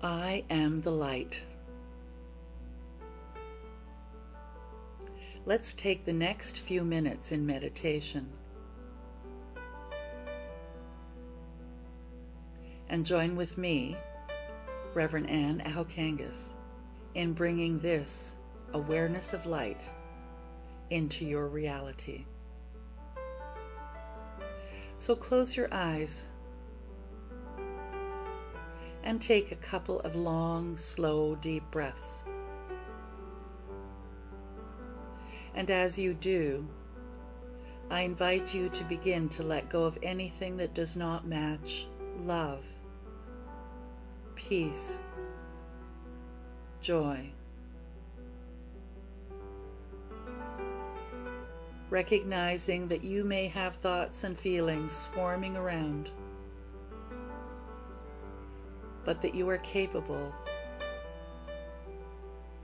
I am the light. Let's take the next few minutes in meditation and join with me, Reverend Anne Ahokangas, in bringing this awareness of light into your reality. So close your eyes and take a couple of long, slow, deep breaths. And as you do, I invite you to begin to let go of anything that does not match love, peace, joy. Recognizing that you may have thoughts and feelings swarming around, but that you are capable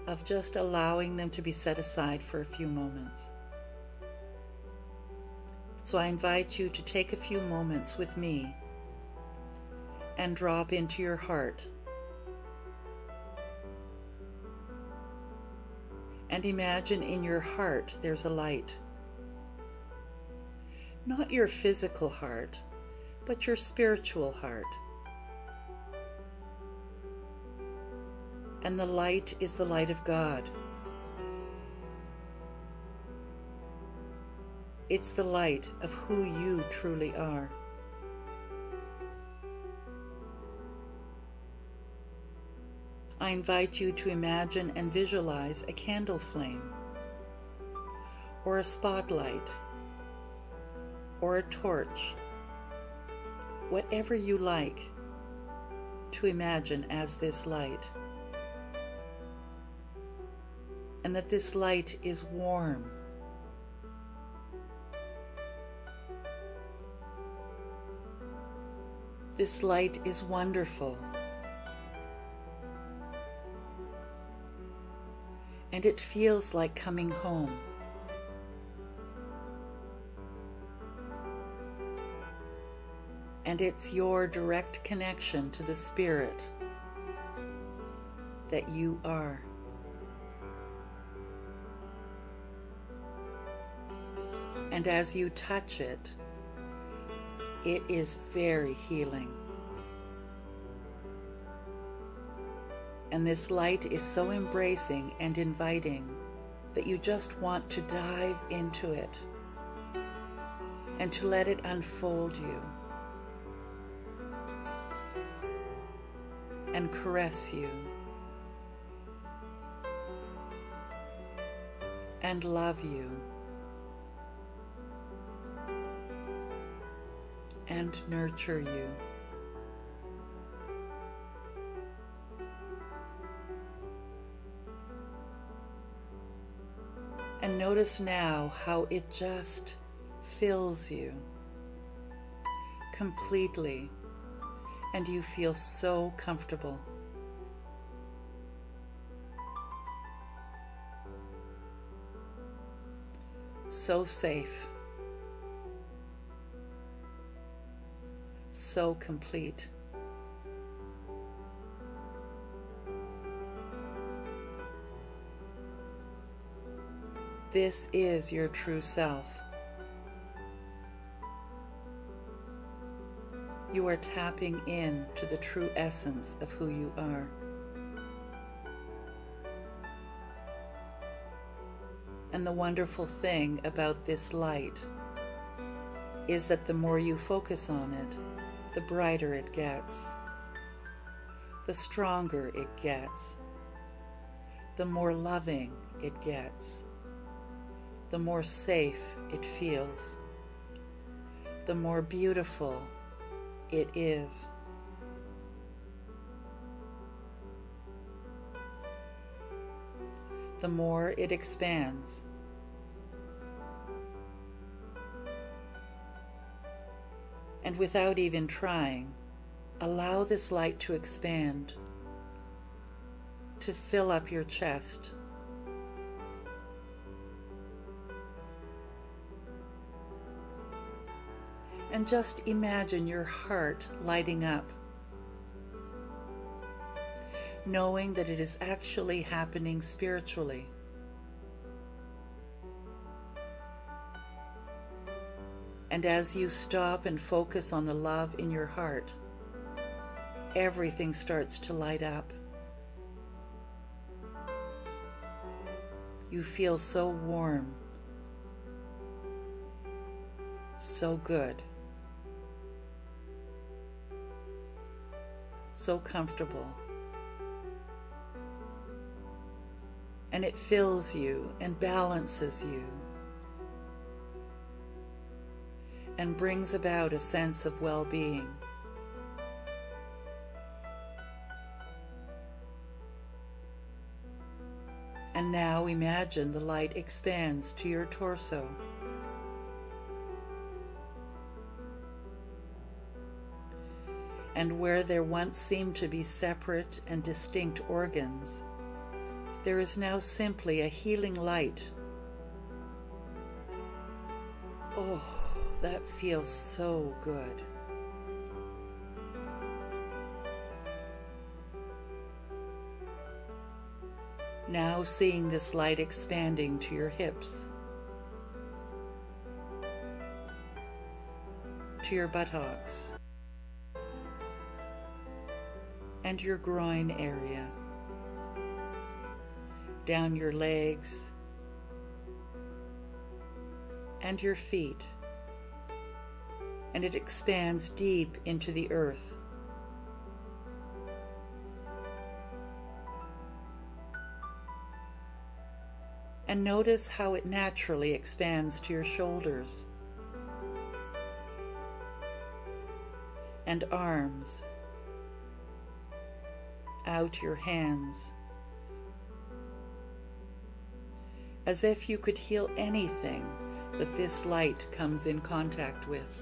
of just allowing them to be set aside for a few moments. So I invite you to take a few moments with me and drop into your heart and imagine in your heart there's a light. Not your physical heart, but your spiritual heart. And the light is the light of God. It's the light of who you truly are. I invite you to imagine and visualize a candle flame, or a spotlight, or a torch, whatever you like to imagine as this light. And that this light is warm. This light is wonderful. And it feels like coming home. And it's your direct connection to the Spirit that you are. And as you touch it, it is very healing. And this light is so embracing and inviting that you just want to dive into it and to let it unfold you and caress you and love you and nurture you. And notice now how it just fills you completely, and you feel so comfortable. So safe. So complete. This is your true self. You are tapping in to the true essence of who you are. And the wonderful thing about this light is that the more you focus on it, the brighter it gets, the stronger it gets, the more loving it gets, the more safe it feels, the more beautiful it is. The more it expands. And without even trying, allow this light to expand, to fill up your chest, and just imagine your heart lighting up. knowing that it is actually happening spiritually. And as you stop and focus on the love in your heart, everything starts to light up. You feel so warm, so good, so comfortable. And it fills you and balances you and brings about a sense of well-being. And now imagine the light expands to your torso. And where there once seemed to be separate and distinct organs, there is now simply a healing light. Oh, that feels so good. Now seeing this light expanding to your hips, to your buttocks, and your groin area, down your legs, and your feet, and it expands deep into the earth. And notice how it naturally expands to your shoulders and arms, out your hands, as if you could heal anything that this light comes in contact with.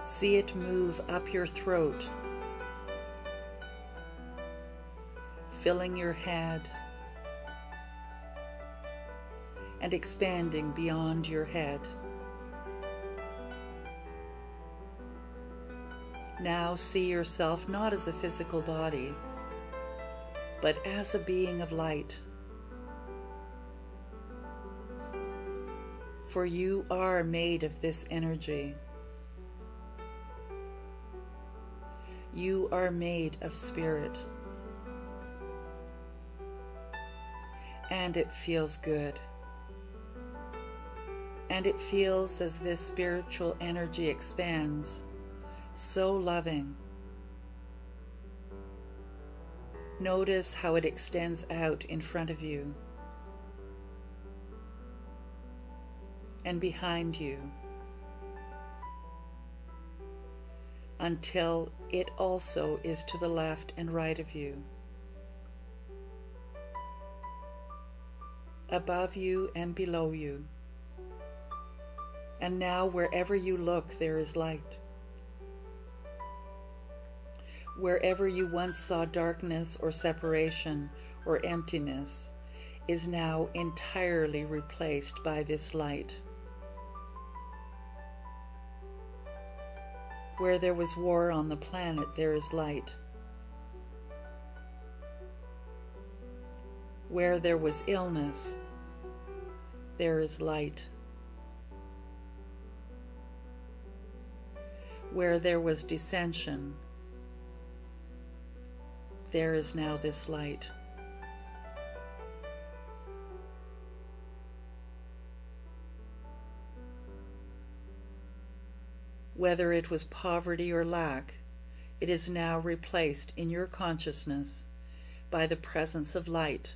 See it move up your throat, filling your head and expanding beyond your head. Now see yourself not as a physical body, but as a being of light. For you are made of this energy. You are made of spirit. And it feels good. And it feels as this spiritual energy expands, so loving. Notice how it extends out in front of you and behind you until it also is to the left and right of you, above you and below you. And now wherever you look, there is light. Wherever you once saw darkness or separation or emptiness is now entirely replaced by this light. Where there was war on the planet, there is light. Where there was illness, there is light. Where there was dissension, there is now this light. Whether it was poverty or lack, it is now replaced in your consciousness by the presence of light,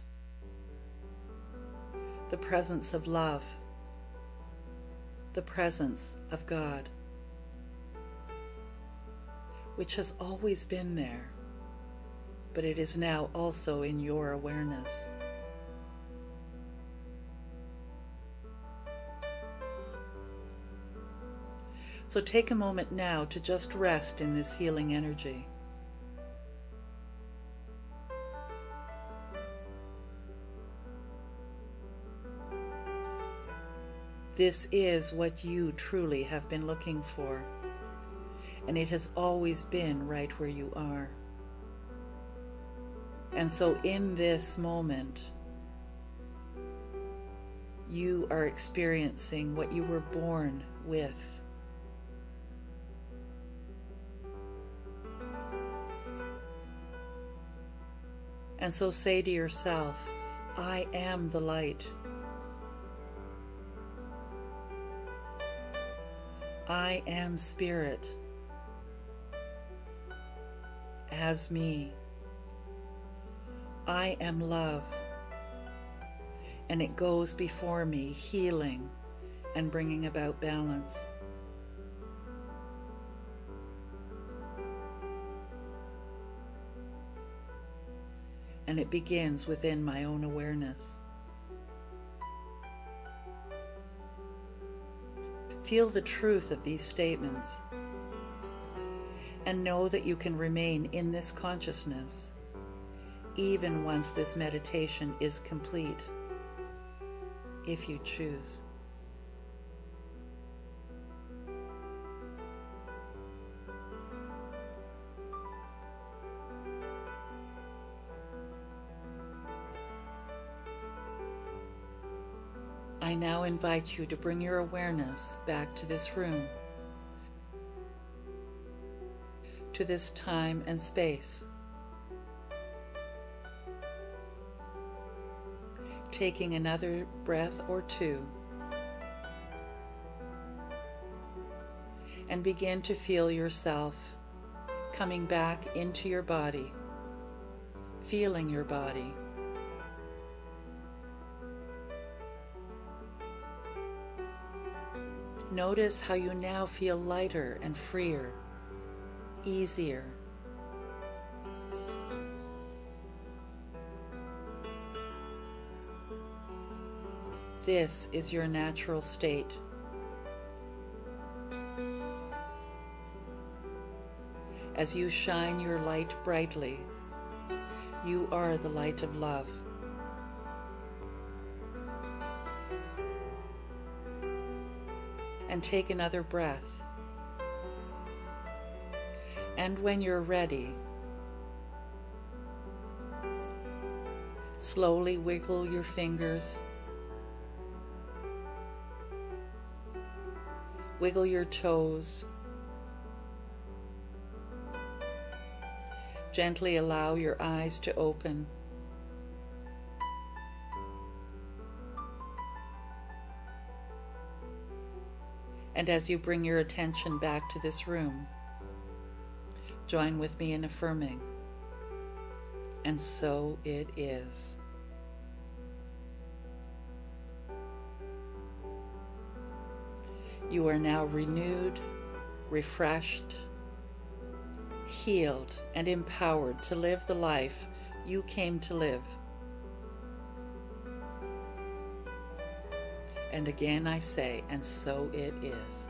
the presence of love, the presence of God, which has always been there, but it is now also in your awareness. So take a moment now to just rest in this healing energy. This is what you truly have been looking for. and it has always been right where you are. And so in this moment, you are experiencing what you were born with. And so say to yourself, I am the light. I am spirit as me. I am love, and it goes before me, healing and bringing about balance. And it begins within my own awareness. Feel the truth of these statements, and know that you can remain in this consciousness even once this meditation is complete, if you choose. I now invite you to bring your awareness back to this room, to this time and space. Taking another breath or two, and begin to feel yourself coming back into your body, feeling your body. Notice how you now feel lighter and freer, easier. This is your natural state. As you shine your light brightly, you are the light of love. And take another breath. And when you're ready, slowly wiggle your fingers. Wiggle your toes. Gently allow your eyes to open. And as you bring your attention back to this room, join with me in affirming, and so it is. You are now renewed, refreshed, healed, and empowered to live the life you came to live. And again I say, and so it is.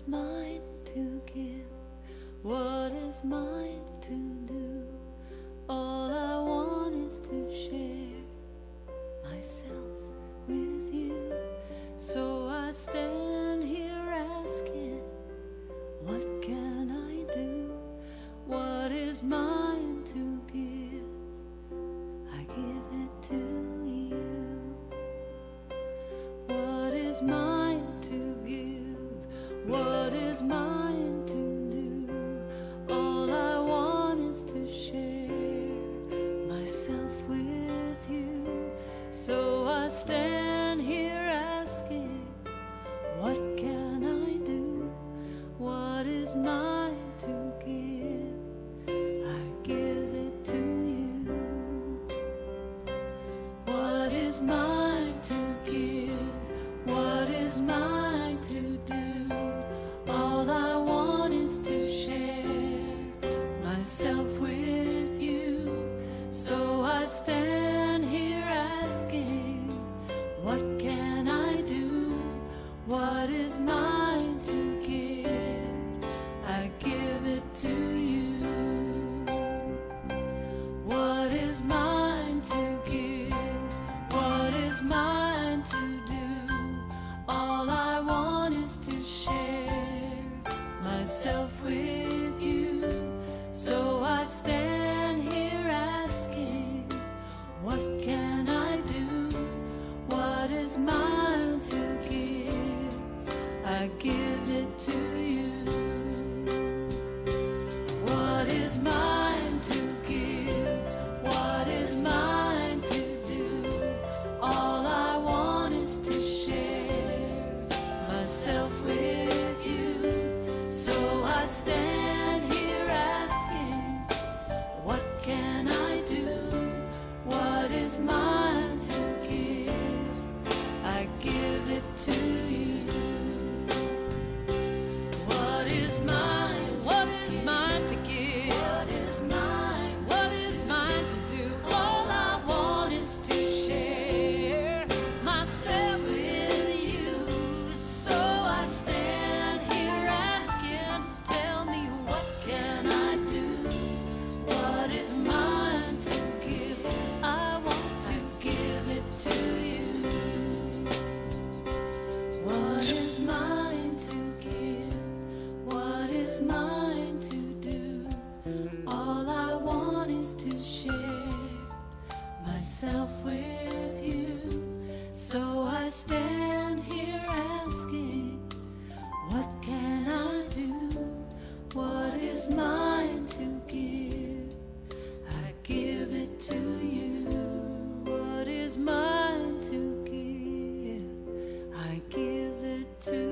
mine to give? What is mine to do? All I want is to share myself with you. So I stand here asking, what can I do? What is mine to give? I give it to you. What is mine to give? What is mine to do? All I want is to share myself with you. So I stand here asking, what can I do? What is mine to give? I give it to you. What is mine to give? What is mine to do? All I want is to share myself with you. So I stand here asking, what can I do? What is mine to give? I give it to you. What is mine to give? What is mine to do? All I want is to share myself with you. So I stand here asking, what can I do? What is mine to give? I give it to you. What is mine to give? What is mine to do? All I want is to share myself with you. So I stand here asking, what can I do? What is mine to give? I give it to you. What is mine? What is mine to give? What is mine? What is mine to do? All I want is to share myself with you. So I stand here asking, tell me, what can I do? What is mine to give? I want to give it to you. What is mine to give? What is mine to do? All I want is to share myself with you. So I stand here asking, what can I do? What is mine to give? I give it to you. What is mine to give? I give it to you.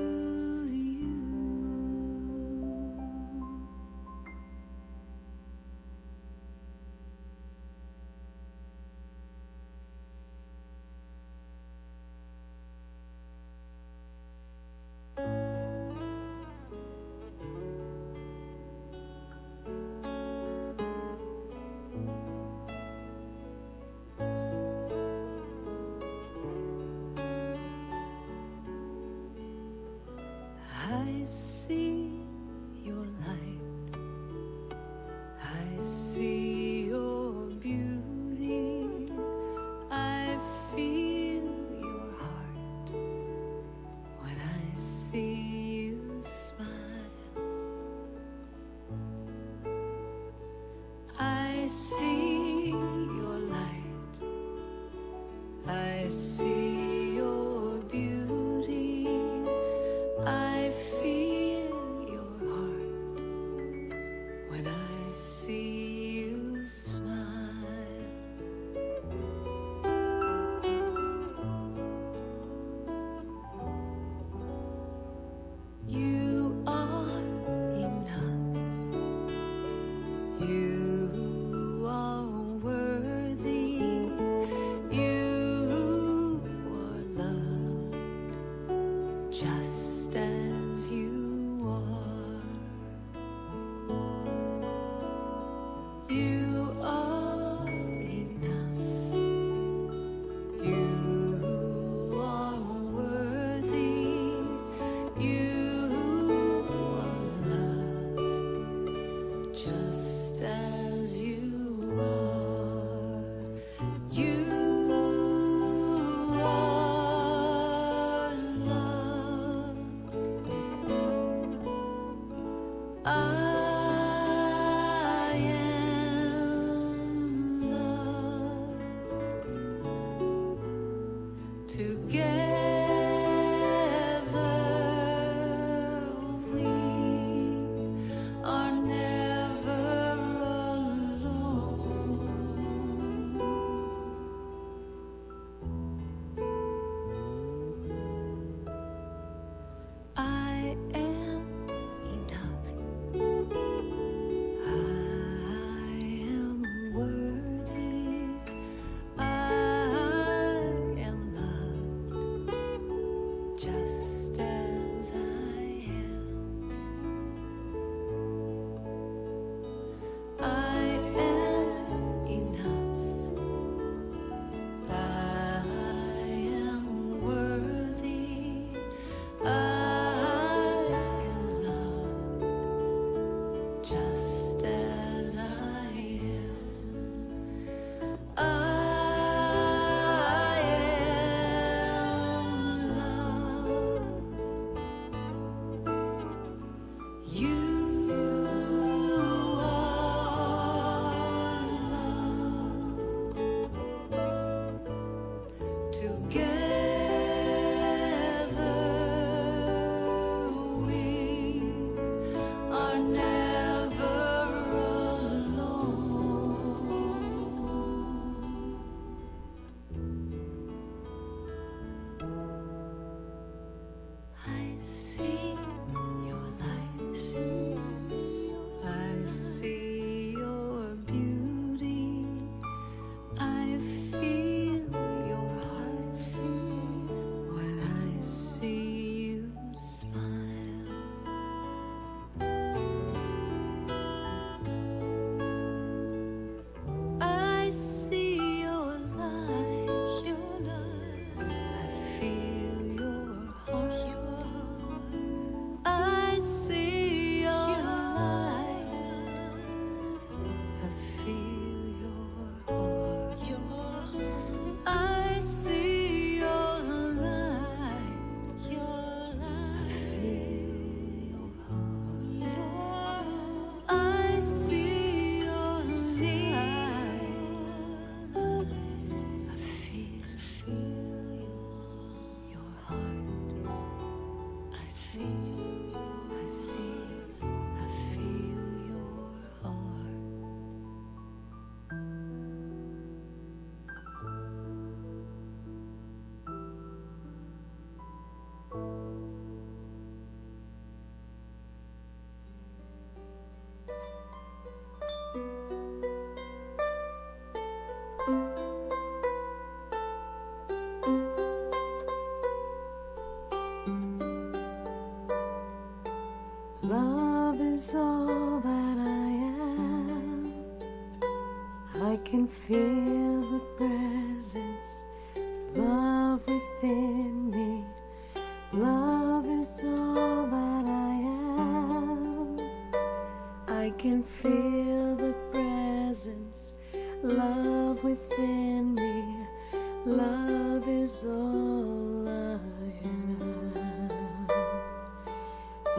Love is all that I am. I can feel the presence, love within me. Love is all that I am. I can feel the presence, love within me. Love is all I am.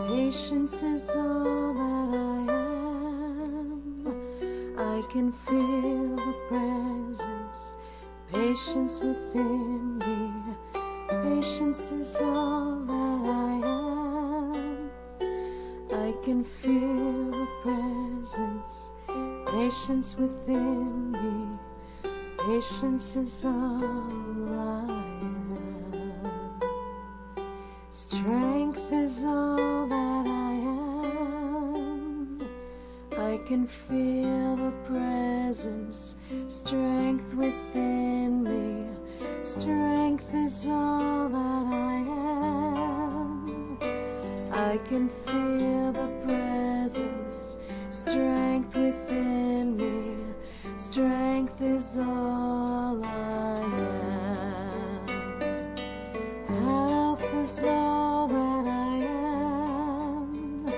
Patience is all that I am. I can feel the presence, patience within me. Patience is all that I am. I can feel the presence, patience within me. Patience is all I am. Strength is all that I am. I can feel the presence, strength within me. Strength is all that I am. I can feel the presence, strength within me. Strength is all I am. Health is all that I am.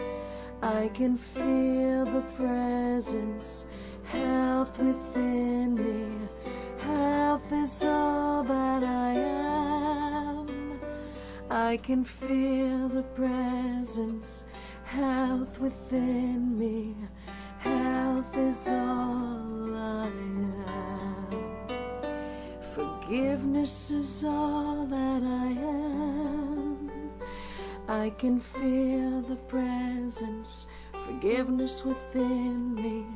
I can feel the presence, health within me. Health is all that I am. I can feel the presence, health within me. Health is all I am. Forgiveness Forgiveness is all that I am. I can feel the presence, forgiveness within me.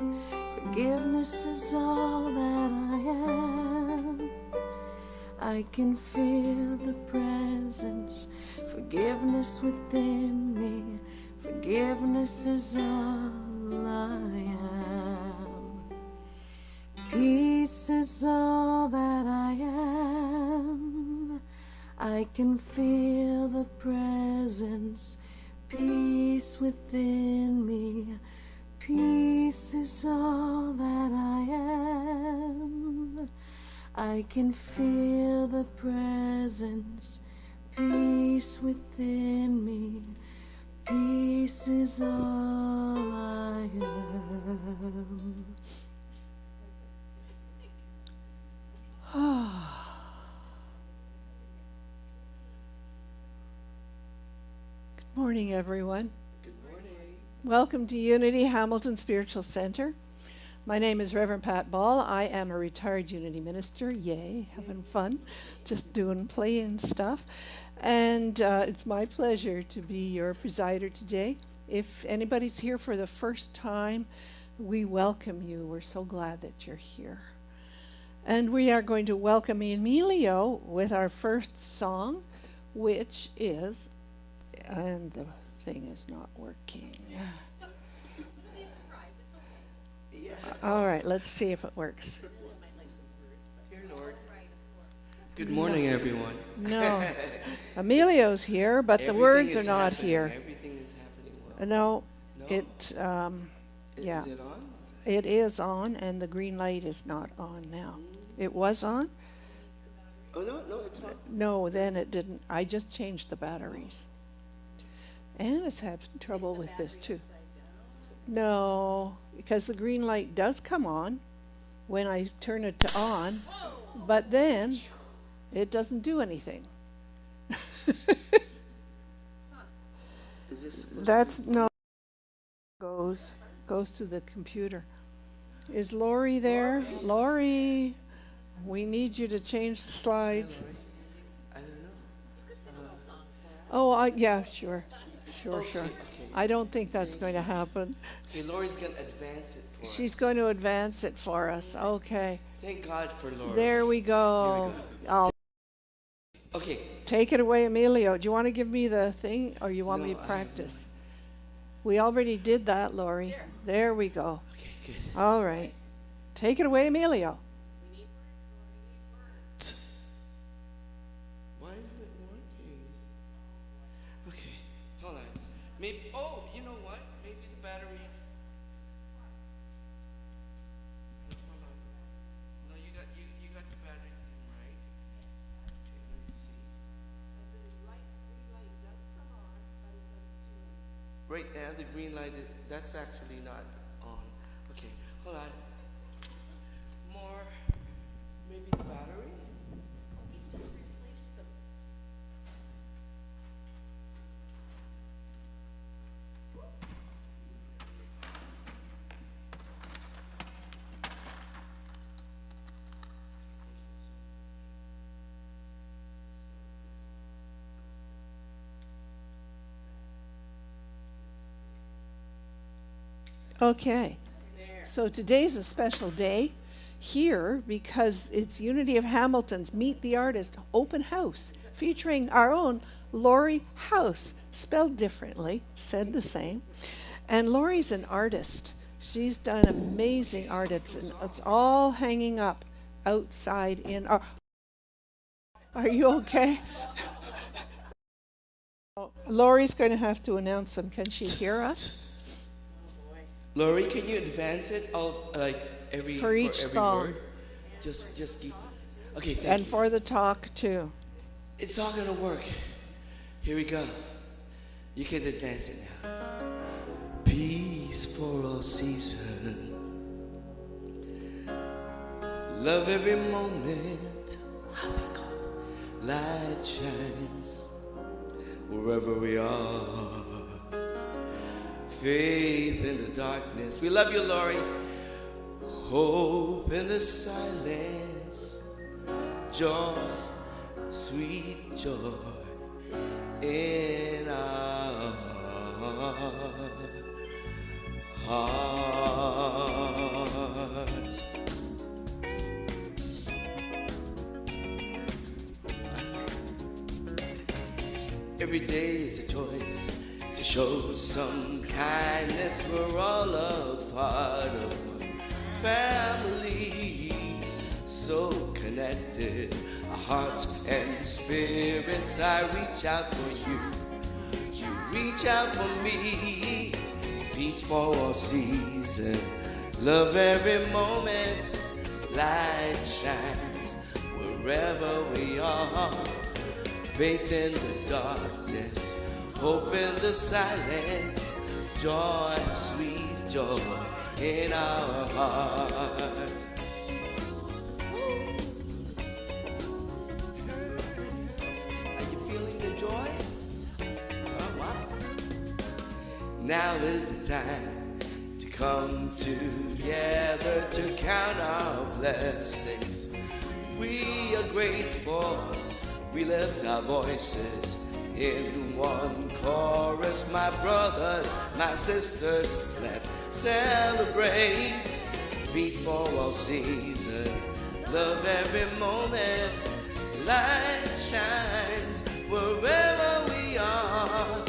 Forgiveness is all that I am. I can feel the presence, forgiveness within me. Forgiveness is all I am. Peace is all that I am. I can feel the presence, peace within me. Peace is all that I am. I can feel the presence, peace within me. Peace is all I am. Good morning, everyone. Good morning. Welcome to Unity Hamilton Spiritual Center. My name is Reverend Pat Ball. I am a retired Unity minister. Yay, having fun, just doing playing stuff. And it's my pleasure to be your presider today. If anybody's here for the first time, we welcome you. We're so glad that you're here. And we are going to welcome Emilio with our first song, which is, and the thing is not working. All right, let's see if it works. Dear Lord. Good morning, everyone. No, Emilio's here, but the words are not here. Everything is happening well. No, No? it, yeah. Is it on? It is on, and the green light is not on now. It was on? Oh, no, it's on. No, then it didn't. I just changed the batteries. And it's having trouble with this too. No, because the green light does come on when I turn it to on, but then it doesn't do anything. Is this supposed That's no goes to the computer. Is Lori there? Lori, we need you to change the slides. I don't know. Oh, yeah, sure. Okay. I don't think that's going to happen. Okay, Lori's going to advance it for us. She's going to advance it for us. Okay. Thank God for Lori. There we go. I'll Okay. take it away, Emilio. Do you want to give me the thing, or you want me to No, practice? We already did that, Lori. There we go. Okay, good. All right. Take it away, Emilio. Why isn't it working? Okay, hold on. Maybe, you know what? Maybe the battery. Hold on. No, you got the battery thing, right? Okay, let me see. Right now, the green light that's actually not on. Okay, hold on. More, maybe the battery? Just replace them. Okay, so today's a special day here because it's Unity of Hamilton's Meet the Artist open house featuring our own Lori House, spelled differently, said the same. And Lori's an artist. She's done amazing art. It's all hanging up outside in our... Are you okay? Lori's going to have to announce them. Can she hear us? Lori, can you advance it For each song. word? Just keep. Okay, thank And you. for the talk too. It's all gonna work. Here we go. You can advance it now. Peace for all season. Love every moment. How they call it. Light shines wherever we are. Faith in the darkness. We love you, Lori. Hope in the silence. joy, sweet joy in our hearts. Every day is a choice to show some kindness. We're all a part of one family, so connected, our hearts and spirits. I reach out for you, you reach out for me. Peace for all season, love every moment. Light shines wherever we are. Faith in the darkness, hope in the silence, joy, sweet joy in our hearts. Are you feeling the joy? Oh, wow. Now is the time to come together to count our blessings. We are grateful. We lift our voices in one chorus. My brothers, my sisters, let's celebrate. Peace for all season, love every moment. Light shines wherever we are.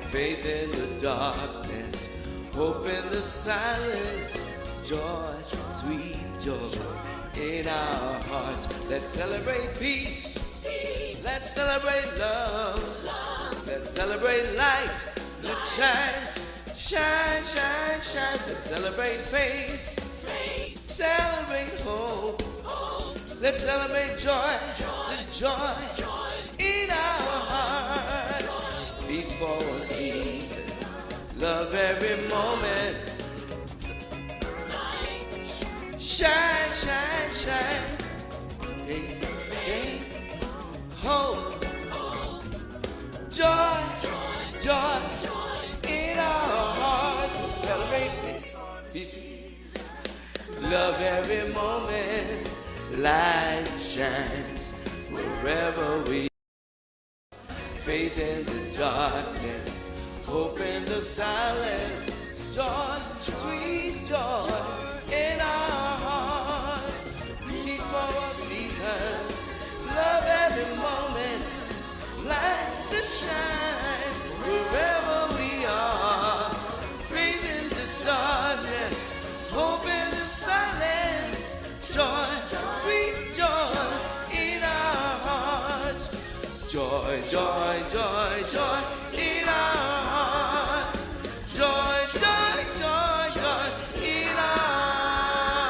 Faith in the darkness, hope in the silence. Joy, sweet joy in our hearts. Let's celebrate peace. Let's celebrate love. Let's celebrate light that shines, shine, shine, shine. Let's celebrate faith. Celebrate hope. Let's celebrate joy. The joy in our hearts. Peace for a season. Love every moment. Shine, shine, shine. Faith, faith. Hope, joy, joy in our hearts. Celebrate peace, love every moment. Light shines wherever we are. Faith in the darkness, hope in the silence. Joy, sweet joy in our hearts. Peace for all seasons. Love every moment, light that shines wherever we are. Faith in the darkness, hope in the silence. Joy, sweet joy in our hearts. Joy, joy, joy, joy in our hearts. Joy, joy, joy, joy in our hearts.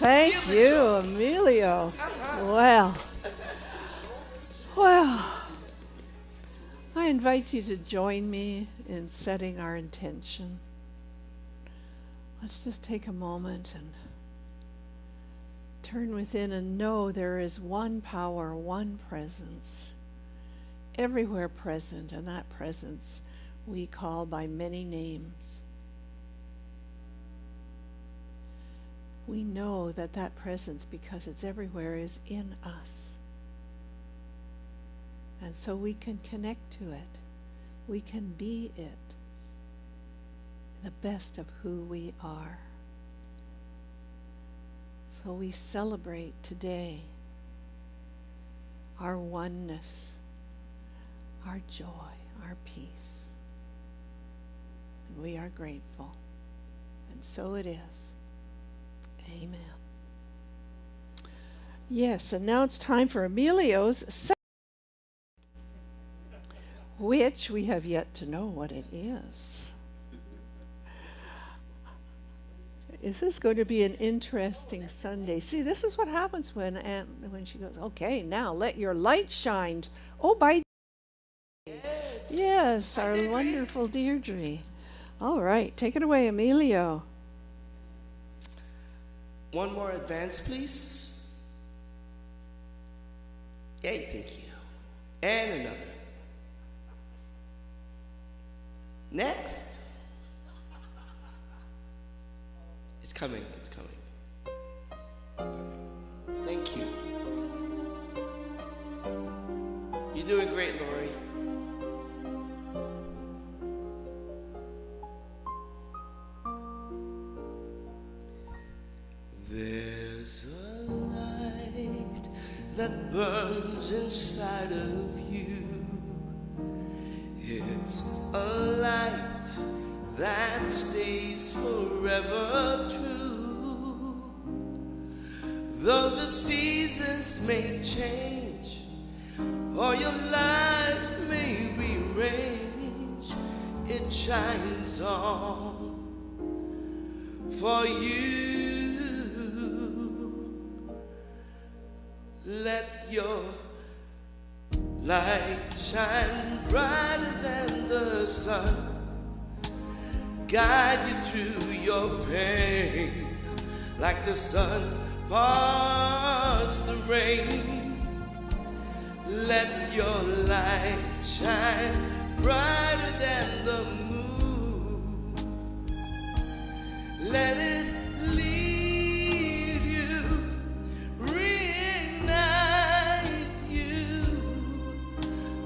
Thank you, Emilio. Well, I invite you to join me in setting our intention. Let's just take a moment and turn within and know there is one power, one presence, everywhere present, and that presence we call by many names. We know that that presence, because it's everywhere, is in us. And so we can connect to it. We can be it, the best of who we are. So we celebrate today our oneness, our joy, our peace. And we are grateful. And so it is. Amen. Yes, and now it's time for Emilio's second, which we have yet to know what it is. This is going to be an interesting Sunday. See, this is what happens when she goes, okay, now let your light shine. Oh, by yes, our wonderful Deirdre. All right, take it away, Emilio. One more advance, please. Yay, thank you. And another. Next. It's coming, it's coming. Perfect. Thank you. You're doing great, Lori. There's a light that burns inside of you. It's a light that stays forever true. Though the seasons may change or your life may rearrange, it shines on for you. Let your light shine brighter than the sun, guide you through your pain like the sun parts the rain. Let your light shine brighter than the moon. Let it lead you, reignite you,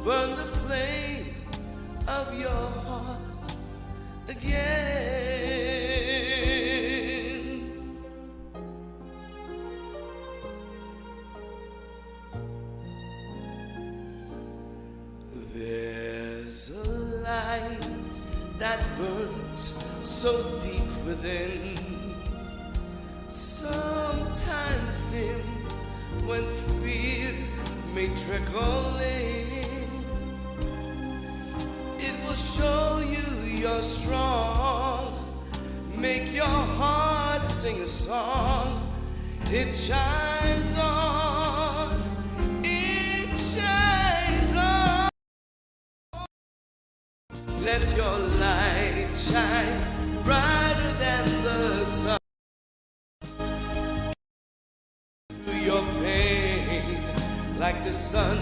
burn the flame of your heart again. There's a light that burns so deep within, sometimes dim when fear may trickle in. It will show you you're strong, make your heart sing a song. It shines on, it shines on. Let your light shine brighter than the sun through your pain like the sun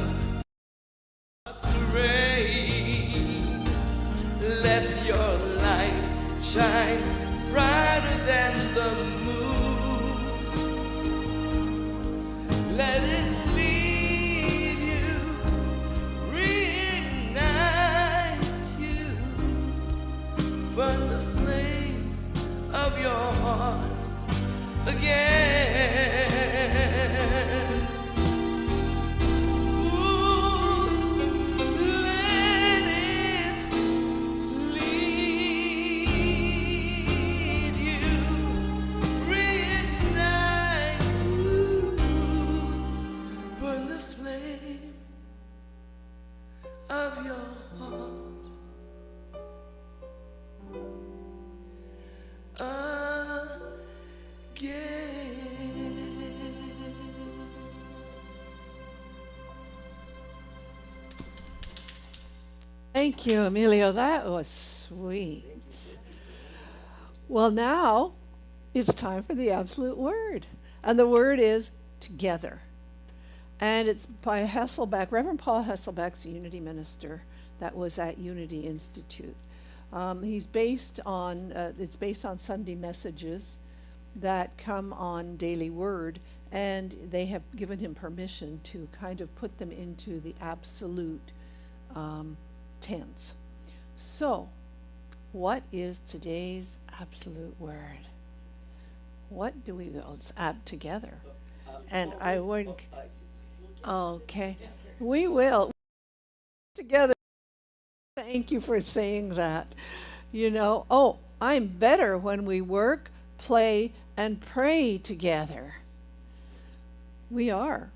starts to rain. Let your light shine brighter than the moon. Let it lead you, reignite you, burn the flame of your heart again. Ooh, let it lead you, reignite you, burn the flame of your heart again. Thank you, Emilio. That was sweet. Well, now it's time for the absolute word. And the word is together. And it's by Hasselbeck, Reverend Paul Hasselbeck's Unity minister that was at Unity Institute. It's based on Sunday messages that come on Daily Word, and they have given him permission to kind of put them into the absolute tense. So, what is today's absolute word? What do we add together? And I would, okay, we will together. Thank you for saying that. You know, oh, I'm better when we work, play, and pray together. We are.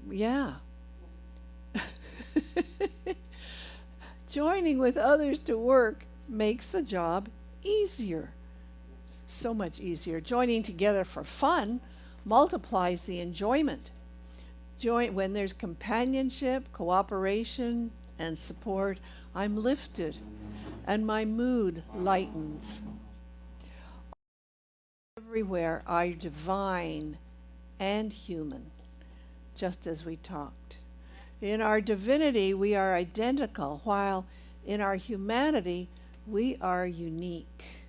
Yeah. Joining with others to work makes the job easier. So much easier. Joining together for fun multiplies the enjoyment. When there's companionship, cooperation, and support, I'm lifted and my mood lightens. Everywhere are divine and human. just as we talked. In our divinity, we are identical, while in our humanity, we are unique.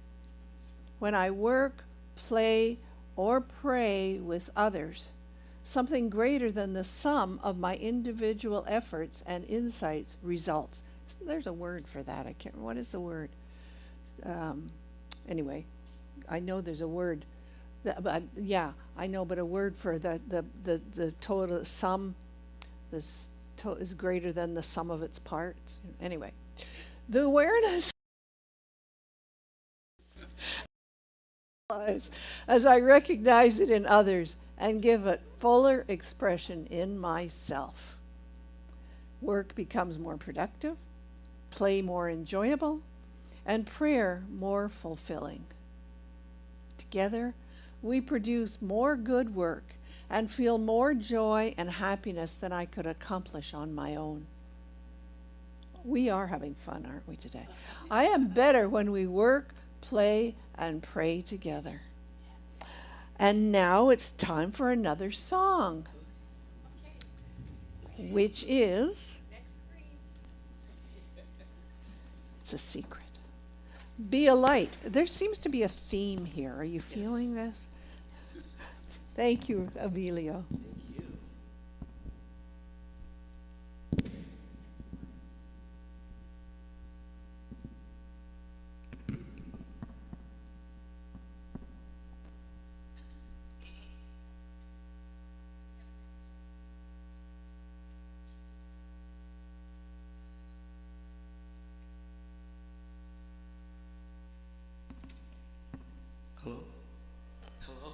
When I work, play, or pray with others, something greater than the sum of my individual efforts and insights results. There's a word for that. I can't remember. What is the word? Anyway, I know there's a word. But yeah, I know, but a word for the total sum is greater than the sum of its parts. Anyway, the awareness as I recognize it in others and give it fuller expression in myself. Work becomes more productive, play more enjoyable, and prayer more fulfilling. Together, we produce more good work and feel more joy and happiness than I could accomplish on my own. We are having fun, aren't we, today? I am better when we work, play, and pray together. And now it's time for another song, which is, it's a secret. Be a light. There seems to be a theme here. Are you feeling this? Thank you, Avilio. Hello? Hello?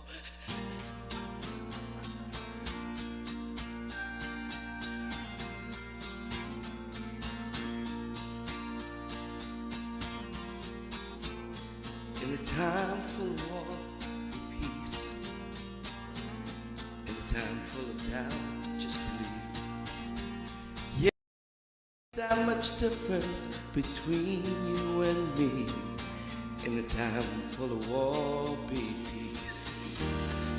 In a time full of war and peace, in a time full of doubt, just believe. Yeah, that much difference between you and me. In a time full of war, be peace.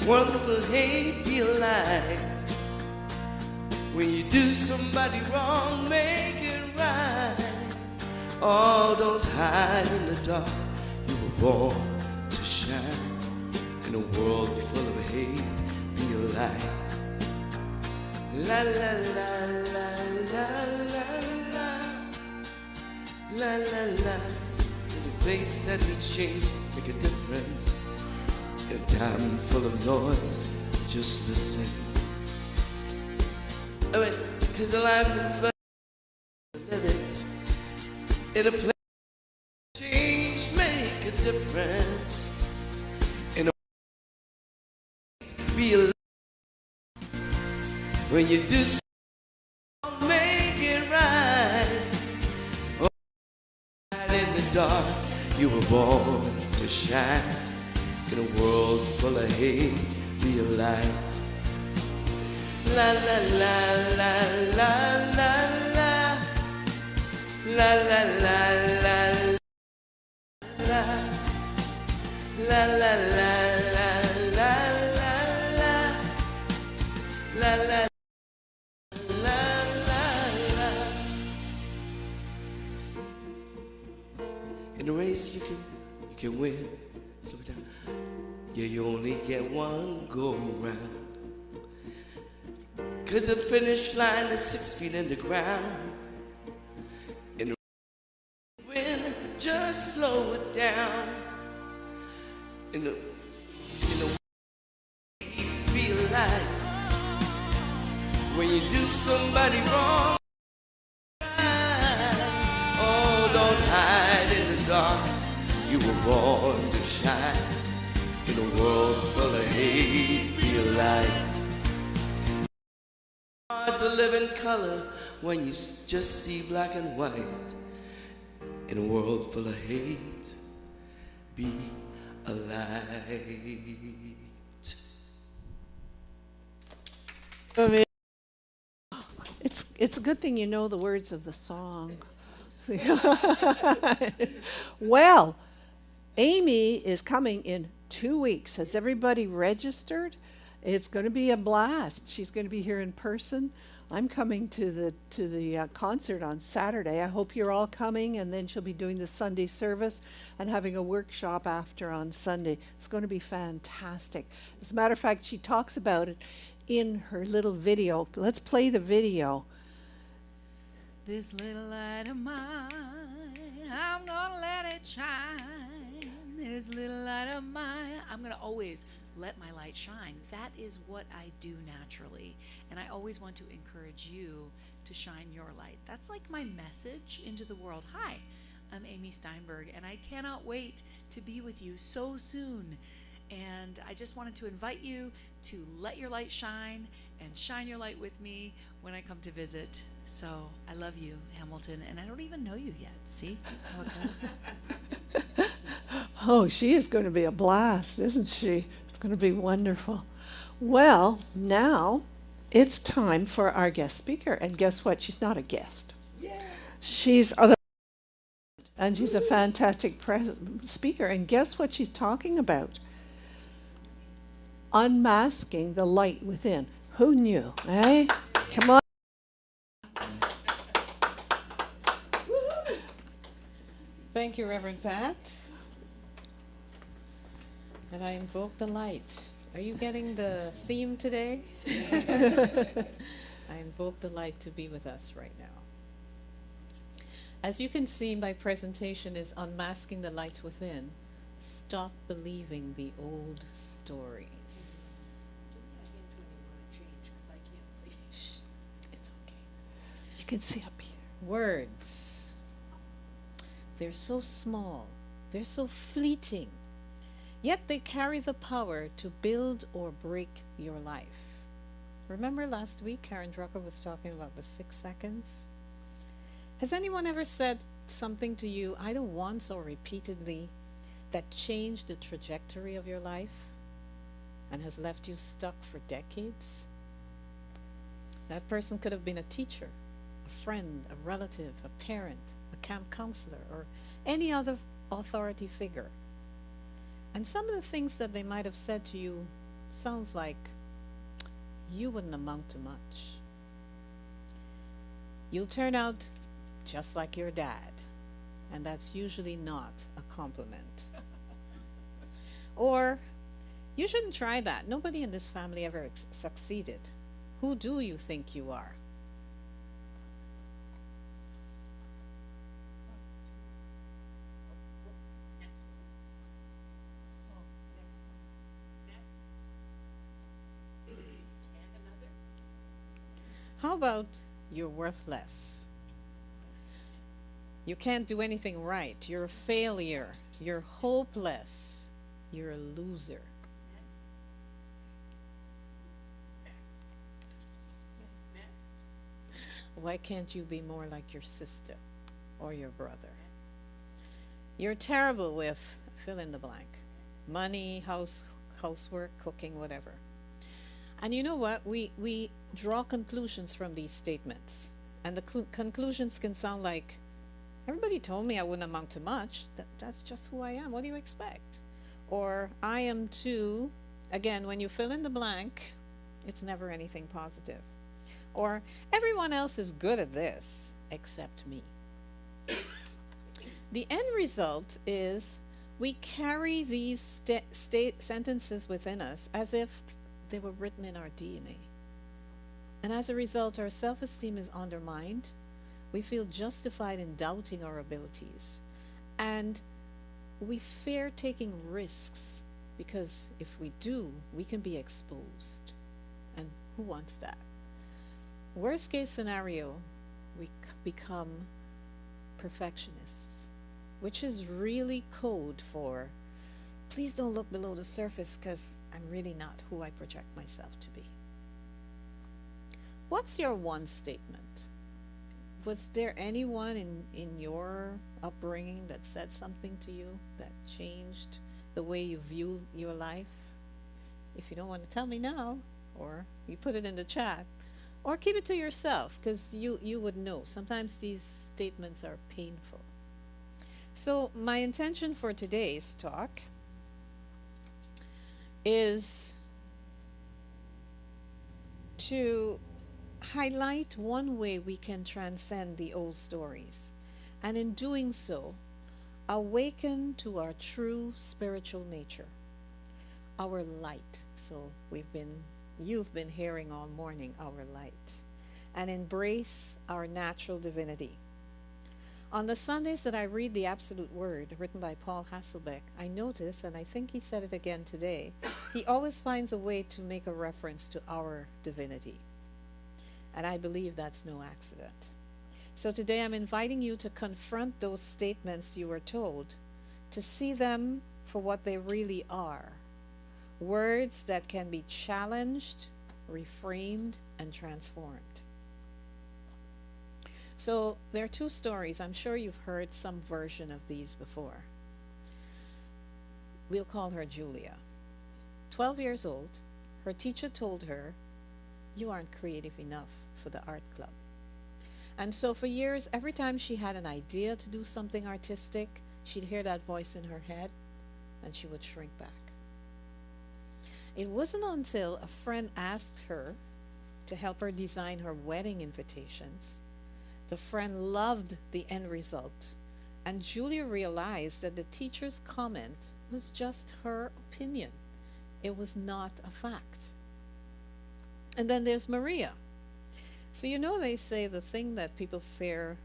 Wonderful hate, be a light. When you do somebody wrong, make it right. Oh, don't hide in the dark. You were born to shine. In a world full of hate, be a light. La la la la la la la la la la. A place that needs change, make a difference. In a time full of noise, just listen. I mean, 'cause the life is but live it. In a place change, make a difference. In a be a when you do something, make it right. In the dark, you were born to shine. In a world full of hate, be a light. La la la la la la la la la la la la la la la la la la. In a race you can win. Slow it down. Yeah, you only get one go around. 'Cause the finish line is 6 feet in the ground. In a race you win, just slow it down. In a be a light. When you do somebody wrong, don't hide in the dark. You were born to shine. In a world full of hate, be a light. Hard to live in color when you just see black and white. In a world full of hate, be a light. It's a good thing you know the words of the song. Well, Amy is coming in 2 weeks. Has everybody registered? It's going to be a blast. She's going to be here in person. I'm coming to the concert on Saturday. I hope you're all coming, and then she'll be doing the Sunday service and having a workshop after on Sunday. It's going to be fantastic. As a matter of fact, she talks about it in her little video. Let's play the video. This little light of mine, I'm gonna let it shine. This little light of mine, I'm gonna always let my light shine. That is what I do naturally. And I always want to encourage you to shine your light. That's like my message into the world. Hi, I'm Amy Steinberg, and I cannot wait to be with you so soon. And I just wanted to invite you to let your light shine and shine your light with me when I come to visit. So I love you, Hamilton, and I don't even know you yet. See how it goes? Oh, she is going to be a blast, isn't she? It's going to be wonderful. Well, now it's time for our guest speaker. And guess what? She's not a guest. Yeah. She's other, and she's a fantastic speaker. And guess what she's talking about? Unmasking the light within. Who knew? Eh? Come on. Thank you, Reverend Pat. And I invoke the light. Are you getting the theme today? I invoke the light to be with us right now. As you can see, my presentation is Unmasking the Light Within. Stop believing the old stories. Shh, it's okay. You can see up here. Words. They're so small. They're so fleeting. Yet they carry the power to build or break your life. Remember last week, Karen Drucker was talking about the 6 seconds? Has anyone ever said something to you, either once or repeatedly, that changed the trajectory of your life and has left you stuck for decades? That person could have been a teacher, a friend, a relative, a parent, a camp counselor, or any other authority figure. And some of the things that they might have said to you sounds like you wouldn't amount to much. You'll turn out just like your dad, and that's usually not a compliment. Or, you shouldn't try that. Nobody in this family ever succeeded. Who do you think you are? How about you're worthless? You can't do anything right. You're a failure. You're hopeless. You're a loser. Why can't you be more like your sister or your brother? You're terrible with fill in the blank. Money, housework, cooking, whatever. And you know what? We draw conclusions from these statements. And the conclusions can sound like, everybody told me I wouldn't amount to much. That's just who I am. What do you expect? Or I am too. Again, when you fill in the blank, it's never anything positive. Or everyone else is good at this except me. The end result is we carry these sentences within us as if they were written in our DNA. And as a result, our self-esteem is undermined. We feel justified in doubting our abilities. And we fear taking risks because if we do, we can be exposed. And who wants that? Worst case scenario, we become perfectionists, which is really code for, please don't look below the surface because I'm really not who I project myself to be. What's your one statement? Was there anyone in your upbringing that said something to you that changed the way you view your life? If you don't want to tell me now, or you put it in the chat, or keep it to yourself, because you would know. Sometimes these statements are painful. So my intention for today's talk is to highlight one way we can transcend the old stories, and in doing so, awaken to our true spiritual nature, our light. So you've been hearing all morning, our light, and embrace our natural divinity. On the Sundays that I read the Absolute Word, written by Paul Hasselbeck, I notice, and I think he said it again today, he always finds a way to make a reference to our divinity. And I believe that's no accident. So today I'm inviting you to confront those statements you were told, to see them for what they really are. Words that can be challenged, reframed, and transformed. So there are two stories. I'm sure you've heard some version of these before. We'll call her Julia. 12 years old, her teacher told her, "You aren't creative enough for the art club." And so for years, every time she had an idea to do something artistic, she'd hear that voice in her head and she would shrink back. It wasn't until a friend asked her to help her design her wedding invitations. The friend loved the end result, and Julia realized that the teacher's comment was just her opinion. It was not a fact. And then there's Maria. So they say the thing that people fear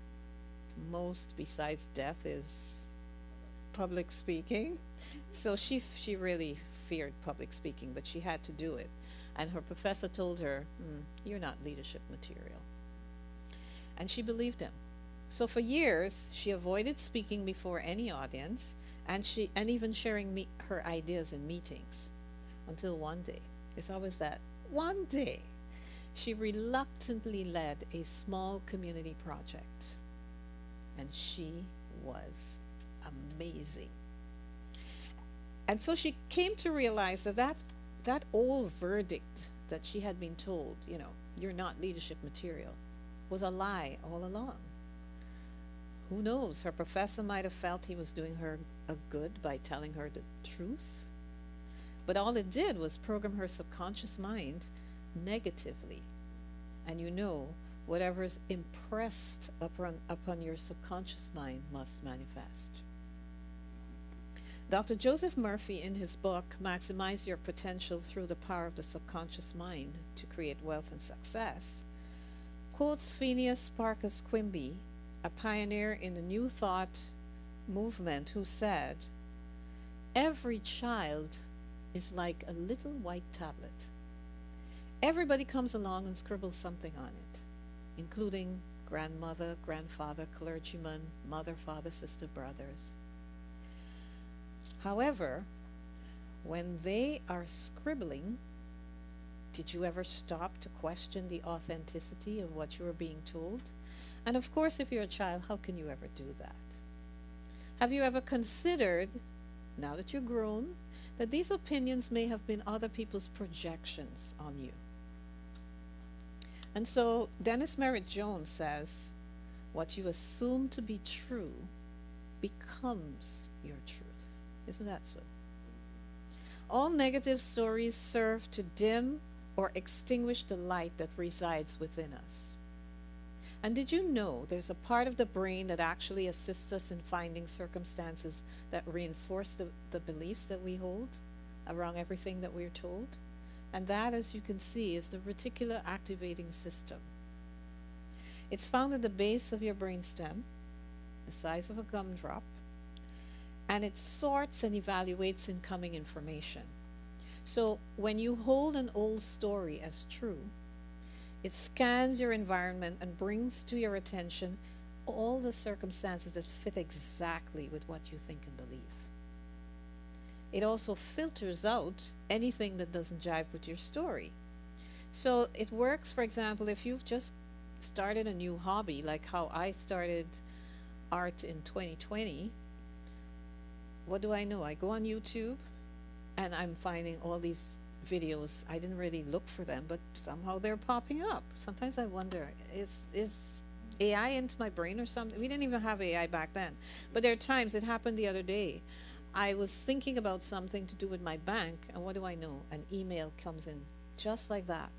most besides death is public speaking. So she really feared public speaking, but she had to do it. And her professor told her, "You're not leadership material." And she believed him. So for years, she avoided speaking before any audience, and even sharing her ideas in meetings. Until one day, it's always that one day, she reluctantly led a small community project. And she was amazing. And so she came to realize that old verdict that she had been told, you're not leadership material, was a lie all along. Who knows? Her professor might have felt he was doing her a good by telling her the truth. But all it did was program her subconscious mind negatively. And whatever is impressed upon your subconscious mind must manifest. Dr. Joseph Murphy, in his book, Maximize Your Potential Through the Power of the Subconscious Mind to Create Wealth and Success, quotes Phineas Parkhurst Quimby, a pioneer in the New Thought movement, who said, "Every child is like a little white tablet. Everybody comes along and scribbles something on it, including grandmother, grandfather, clergyman, mother, father, sister, brothers. However, when they are scribbling, did you ever stop to question the authenticity of what you were being told? And of course, if you're a child, how can you ever do that? Have you ever considered, now that you're grown, that these opinions may have been other people's projections on you?" And so Dennis Merritt Jones says, "What you assume to be true becomes your truth." Isn't that so? All negative stories serve to dim or extinguish the light that resides within us. And did you know there's a part of the brain that actually assists us in finding circumstances that reinforce the beliefs that we hold around everything that we're told? And that, as you can see, is the reticular activating system. It's found at the base of your brainstem, the size of a gumdrop, and it sorts and evaluates incoming information. So when you hold an old story as true, it scans your environment and brings to your attention all the circumstances that fit exactly with what you think and believe. It also filters out anything that doesn't jive with your story. So it works, for example, if you've just started a new hobby, like how I started art in 2020. What do I know? I go on YouTube and I'm finding all these videos. I didn't really look for them, but somehow they're popping up. Sometimes I wonder, is AI into my brain or something? We didn't even have AI back then. But there are times, it happened the other day. I was thinking about something to do with my bank, and what do I know? An email comes in just like that.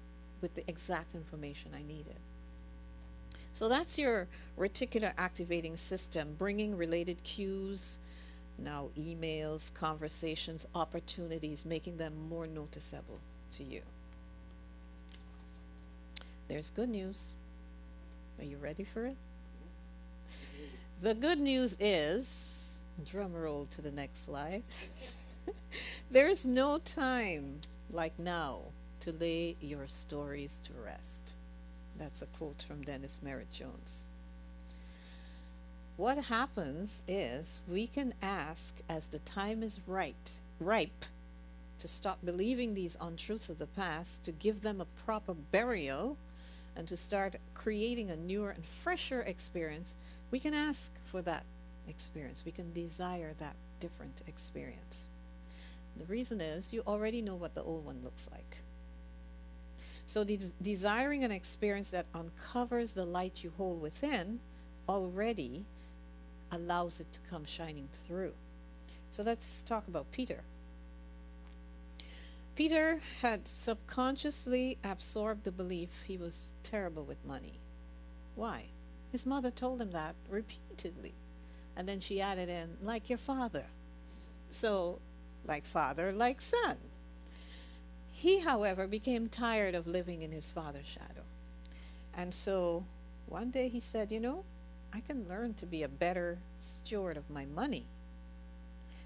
with the exact information I needed. So that's your reticular activating system, bringing related cues, now emails, conversations, opportunities, making them more noticeable to you. There's good news. Are you ready for it? The good news is, drum roll to the next slide. There's no time like now to lay your stories to rest. That's a quote from Dennis Merritt Jones. What happens is we can ask as the time is ripe to stop believing these untruths of the past, to give them a proper burial, and to start creating a newer and fresher experience. We can ask for that experience. We can desire that different experience. The reason is you already know what the old one looks like. So desiring an experience that uncovers the light you hold within already allows it to come shining through. So let's talk about Peter. Peter had subconsciously absorbed the belief he was terrible with money. Why? His mother told him that repeatedly. And then she added in, like your father. So, like father, like son. He, however, became tired of living in his father's shadow. And so, one day he said, I can learn to be a better steward of my money.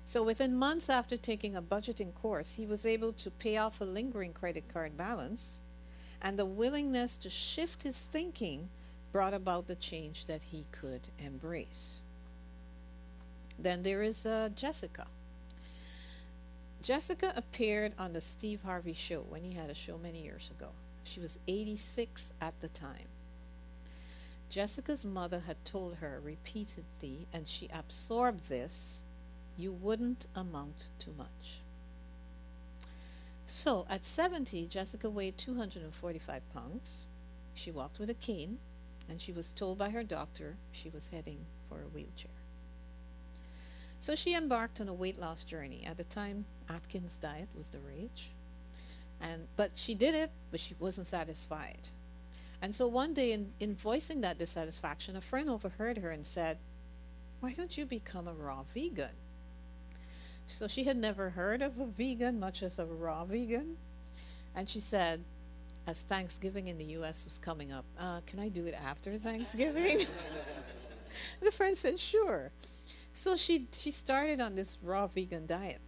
So within months after taking a budgeting course, he was able to pay off a lingering credit card balance, and the willingness to shift his thinking brought about the change that he could embrace. Then there is Jessica. Jessica appeared on the Steve Harvey show when he had a show many years ago. She was 86 at the time. Jessica's mother had told her repeatedly, and she absorbed this, you wouldn't amount to much. So at 70, Jessica weighed 245 pounds. She walked with a cane, and she was told by her doctor she was heading for a wheelchair. So she embarked on a weight loss journey. At the time, Atkins diet was the rage. But she did it, but she wasn't satisfied. And so one day in voicing that dissatisfaction, a friend overheard her and said, why don't you become a raw vegan? So she had never heard of a vegan, much as a raw vegan. And she said, as Thanksgiving in the U.S. was coming up, can I do it after Thanksgiving? The friend said, sure. So she started on this raw vegan diet.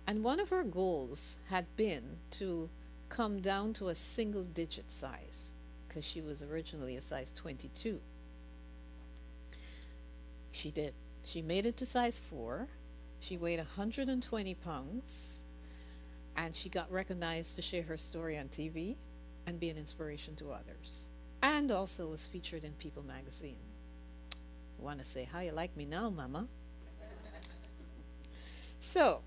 And one of her goals had been to come down to a single digit size, because she was originally a size 22. She did. She made it to size 4. She weighed 120 pounds, and she got recognized to share her story on TV and be an inspiration to others. And also was featured in People magazine. Want to say, how you like me now, mama? So,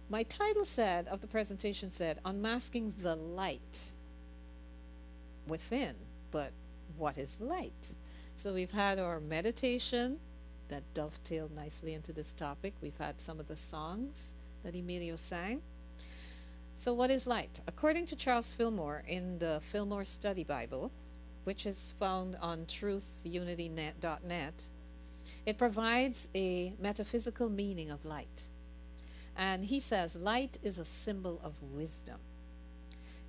my title of the presentation said, Unmasking the Light Within. But what is light? So we've had our meditation that dovetailed nicely into this topic. We've had some of the songs that Emilio sang. So what is light? According to Charles Fillmore in the Fillmore Study Bible, which is found on truthunitynet.net, it provides a metaphysical meaning of light. And he says light is a symbol of wisdom.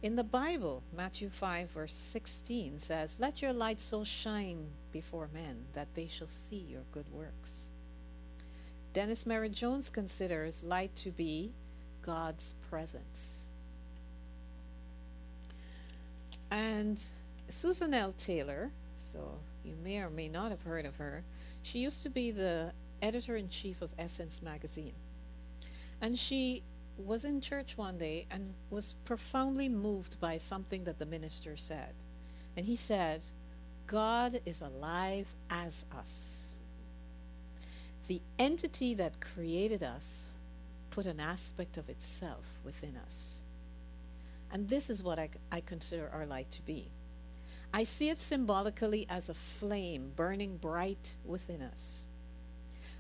In the Bible, Matthew 5 verse 16 says, let your light so shine before men that they shall see your good works. Dennis Merritt Jones considers light to be God's presence. And Susan L. Taylor, so you may or may not have heard of her, she used to be the editor-in-chief of Essence magazine. And she was in church one day and was profoundly moved by something that the minister said. And he said, God is alive as us. The entity that created us put an aspect of itself within us. And this is what I consider our light to be. I see it symbolically as a flame burning bright within us.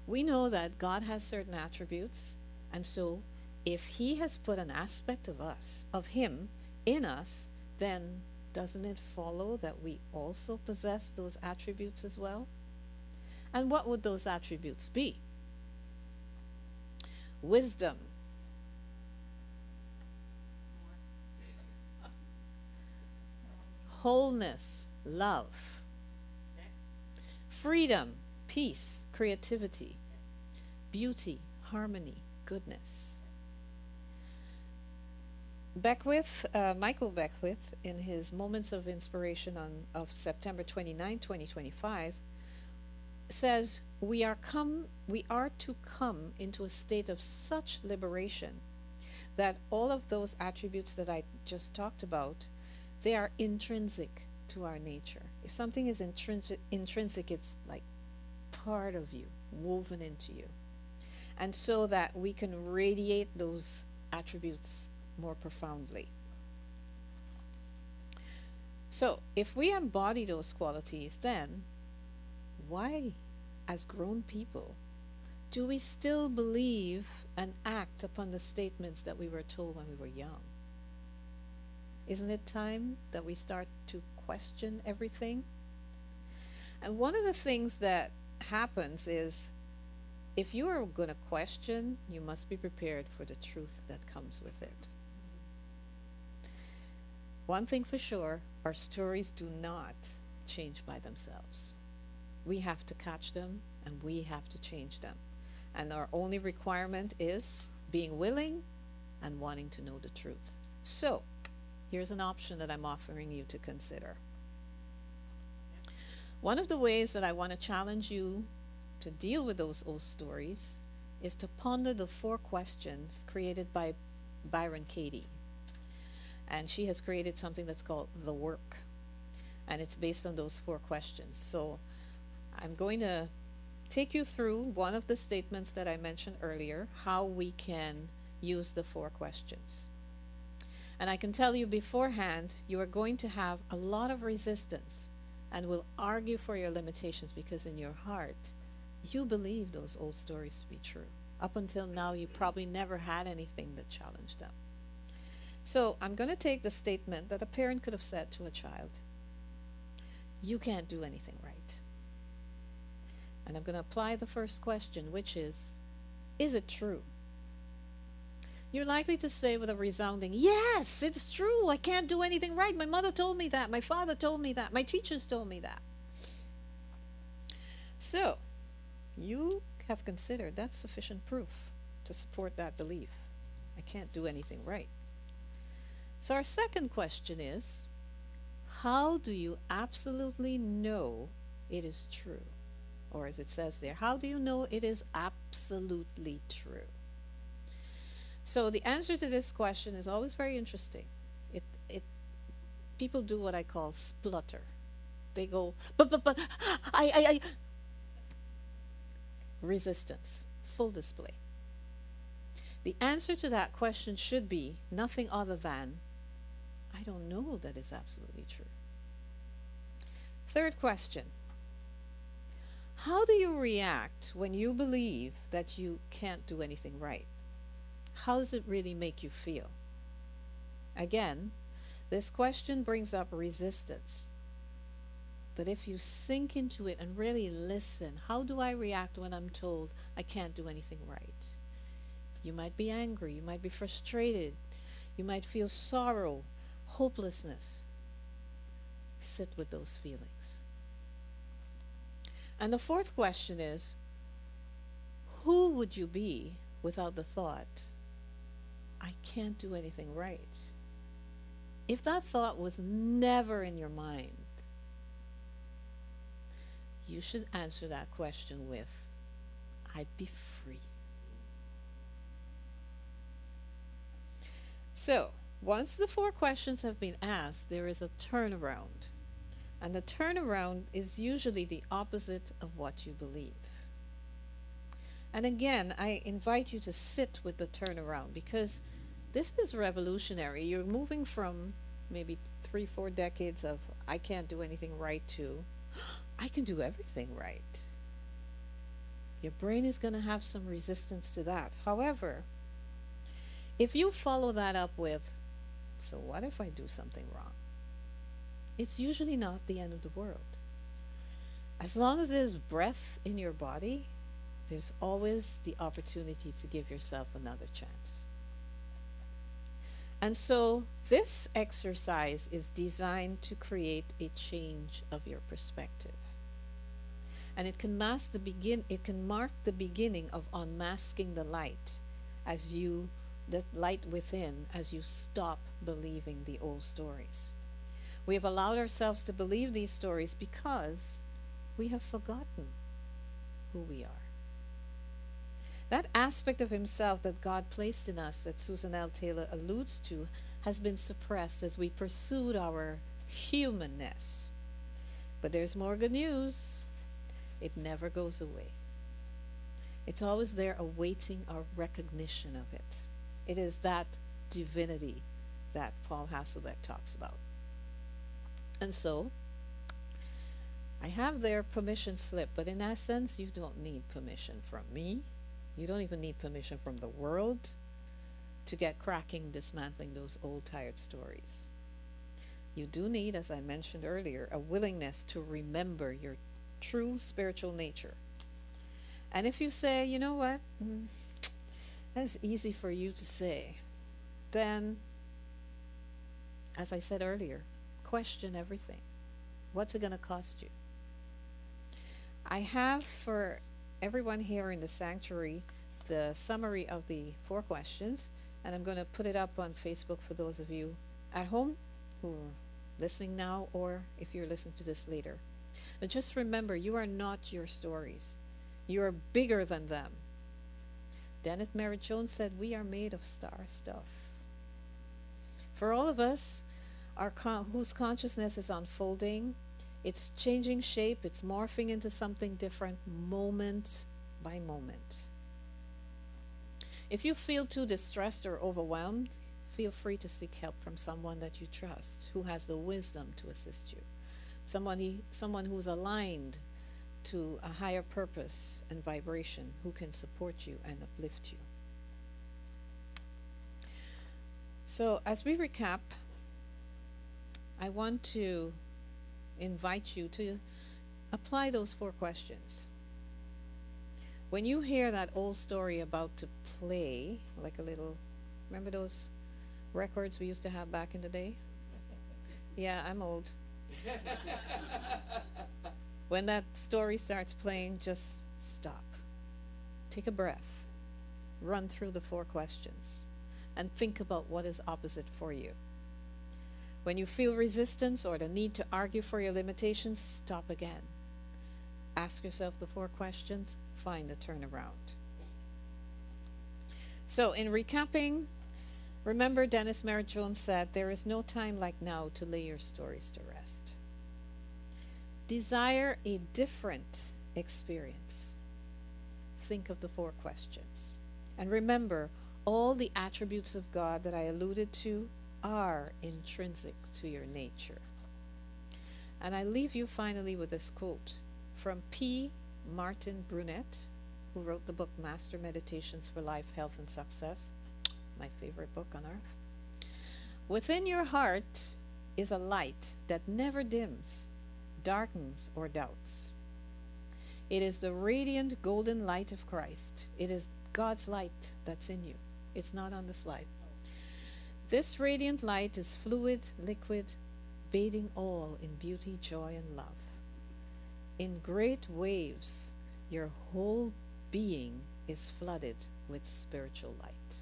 We know that God has certain attributes, and so if he has put an aspect of us, of him, in us, then doesn't it follow that we also possess those attributes as well? And what would those attributes be? Wisdom, wholeness, love, freedom, peace, creativity, beauty, harmony, goodness. Michael Beckwith, in his Moments of Inspiration of September 29, 2025, says we are to come into a state of such liberation that all of those attributes that I just talked about, they are intrinsic to our nature. If something is intrinsic, it's like part of you, woven into you. And so that we can radiate those attributes more profoundly. So if we embody those qualities, then why, as grown people, do we still believe and act upon the statements that we were told when we were young? Isn't it time that we start to question everything? And one of the things that happens is, if you are going to question, you must be prepared for the truth that comes with it. One thing for sure, our stories do not change by themselves. We have to catch them and we have to change them. And our only requirement is being willing and wanting to know the truth. So, here's an option that I'm offering you to consider. One of the ways that I want to challenge you to deal with those old stories is to ponder the 4 questions created by Byron Katie. And she has created something that's called The Work. And it's based on those 4 questions. So I'm going to take you through one of the statements that I mentioned earlier, how we can use the 4 questions. And I can tell you beforehand, you are going to have a lot of resistance and will argue for your limitations, because in your heart, you believe those old stories to be true. Up until now, you probably never had anything that challenged them. So I'm going to take the statement that a parent could have said to a child: you can't do anything right. And I'm going to apply the first question, which is it true? You're likely to say with a resounding, yes, it's true. I can't do anything right. My mother told me that. My father told me that. My teachers told me that. So, you have considered that's sufficient proof to support that belief. I can't do anything right. So our second question is, how do you absolutely know it is true? Or as it says there, how do you know it is absolutely true? So the answer to this question is always very interesting. People do what I call splutter. They go, but, I, resistance, full display. The answer to that question should be nothing other than, I don't know that is absolutely true. Third question, how do you react when you believe that you can't do anything right? How does it really make you feel? Again, this question brings up resistance. But if you sink into it and really listen, how do I react when I'm told I can't do anything right? You might be angry, you might be frustrated, you might feel sorrow, hopelessness. Sit with those feelings. And the fourth question is, who would you be without the thought, I can't do anything right? If that thought was never in your mind, you should answer that question with, I'd be free. So, once the 4 questions have been asked, there is a turnaround. And the turnaround is usually the opposite of what you believe. And again, I invite you to sit with the turnaround, because this is revolutionary. You're moving from maybe 3-4 decades of I can't do anything right to I can do everything right. Your brain is going to have some resistance to that. However, if you follow that up with, so what if I do something wrong? it's usually not the end of the world. As long as there's breath in your body, there's always the opportunity to give yourself another chance. And so this exercise is designed to create a change of your perspective. And it can mark the beginning of unmasking the light the light within, as you stop believing the old stories. We have allowed ourselves to believe these stories because we have forgotten who we are. That aspect of himself that God placed in us, that Susan L. Taylor alludes to, has been suppressed as we pursued our humanness. But there's more good news. It never goes away. It's always there awaiting our recognition of it. It is that divinity that Paul Hasselbeck talks about. And so, I have their permission slip, but in essence, you don't need permission from me. You don't even need permission from the world to get cracking, dismantling those old tired stories. You do need, as I mentioned earlier, a willingness to remember your true spiritual nature. And if you say, you know what, that's easy for you to say, then, as I said earlier, question everything. What's it going to cost you? I have for everyone here in the sanctuary the summary of the 4 questions, and I'm going to put it up on Facebook for those of you at home who are listening now, or if you're listening to this later. But just remember, you are not your stories. You are bigger than them. Dennis Merritt Jones said, we are made of star stuff. For all of us, whose consciousness is unfolding, it's changing shape, it's morphing into something different moment by moment. If you feel too distressed or overwhelmed, feel free to seek help from someone that you trust, who has the wisdom to assist you. Someone who's aligned to a higher purpose and vibration, who can support you and uplift you. So as we recap, I want to invite you to apply those 4 questions. When you hear that old story about to play, like a little, remember those records we used to have back in the day? Yeah, I'm old. When that story starts playing, just stop. Take a breath. Run through the 4 questions and think about what is opposite for you. When you feel resistance or the need to argue for your limitations, stop again. Ask yourself the 4 questions, find the turnaround. So in recapping, remember Dennis Merritt Jones said, there is no time like now to lay your stories to rest. Desire a different experience. Think of the 4 questions. And remember, all the attributes of God that I alluded to are intrinsic to your nature. And I leave you finally with this quote from P. Martin Brunet, who wrote the book Master Meditations for Life, Health, and Success, my favorite book on earth. Within your heart is a light that never dims, darkens, or doubts. It is the radiant golden light of Christ. It is God's light that's in you. It's not on the slide. This radiant light is fluid, liquid, bathing all in beauty, joy, and love. In great waves, your whole being is flooded with spiritual light.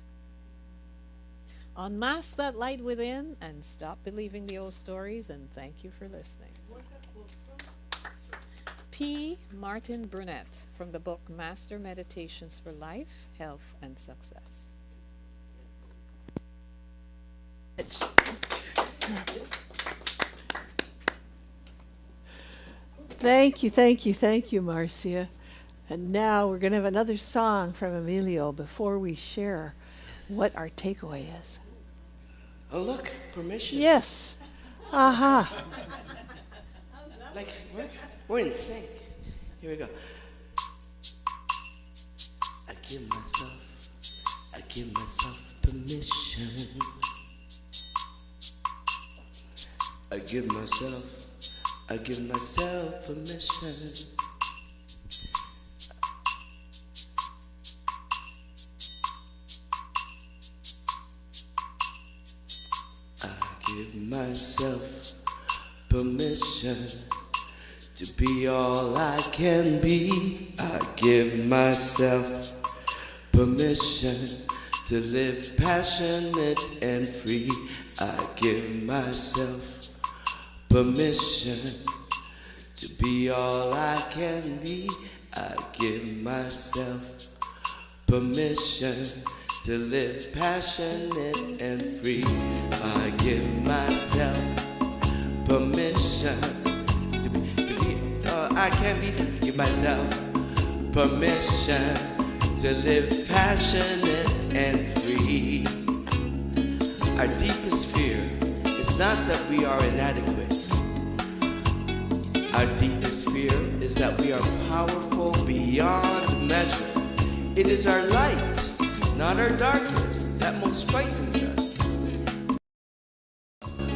Unmask that light within and stop believing the old stories, and thank you for listening. Where's that quote from? P. Martin Brunet from the book Master Meditations for Life, Health, and Success. Thank you, Marcia. And now we're going to have another song from Emilio before we share what our takeaway is. Oh, look, permission. Yes. Aha. Like, we're in sync. Here we go. I give myself permission. I give myself permission. I give myself permission to be all I can be. I give myself permission to live passionate and free. I give myself permission to be all I can be. I give myself permission to live passionate and free. I give myself permission to be I can be. Give myself permission to live passionate and free. Our deepest fear is not that we are inadequate. Our deepest fear is that we are powerful beyond measure. It is our light, not our darkness, that most frightens us.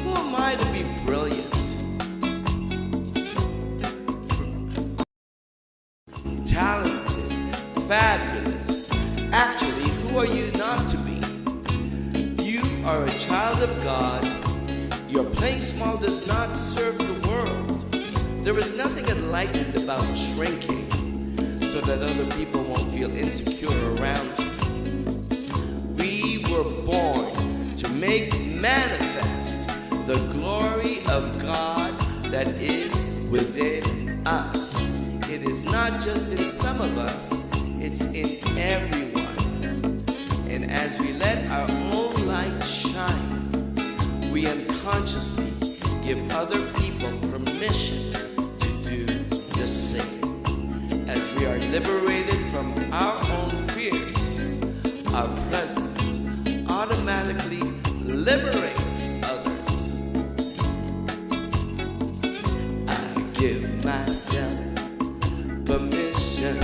Who am I to be brilliant, talented, fabulous? Actually, who are you not to be? You are a child of God. Your playing small does not serve the world. There is nothing enlightened about shrinking so that other people won't feel insecure around you. We were born to make manifest the glory of God that is within us. It is not just in some of us, it's in everyone. And as we let our own light shine, we unconsciously give other people permission to do the same. As we are liberated from our own fears, our presence automatically liberates others. I give myself permission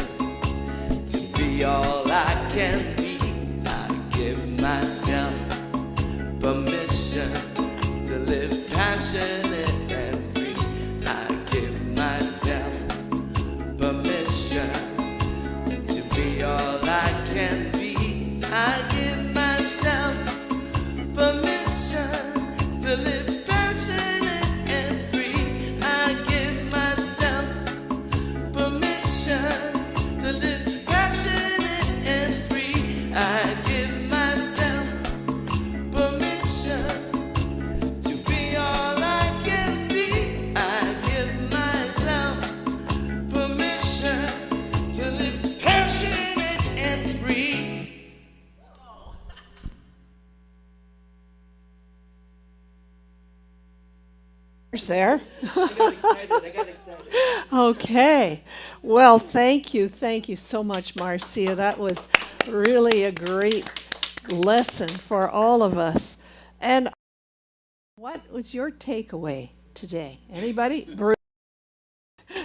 to be all I can be. I give myself permission to live passionate and free. I give myself permission to be all I can be. I give myself permission to live passionate and free. I give myself permission to live passionate and free. I give myself permission to be all I can be. I give myself permission to live passionate and free. There. I got excited. Okay. Well, thank you. Thank you so much, Marcia. That was really a great lesson for all of us. And what was your takeaway today? Anybody? Bruce?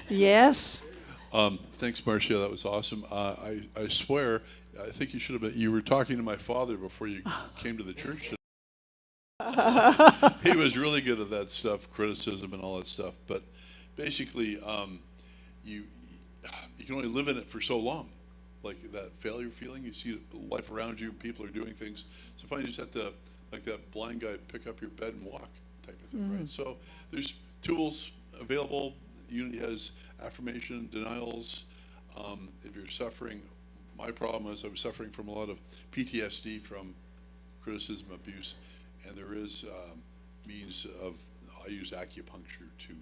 Yes. Thanks, Marcia. That was awesome. I swear, I think you should have been. You were talking to my father before you came to the church today. He was really good at that stuff, criticism and all that stuff. But basically, you can only live in it for so long. Like that failure feeling, you see life around you, people are doing things. So finally, you just have to, like that blind guy, pick up your bed and walk type of thing, right? So there's tools available. Unity has affirmation, denials. If you're suffering, my problem is I was suffering from a lot of PTSD from criticism, abuse, and there is means of, I use acupuncture to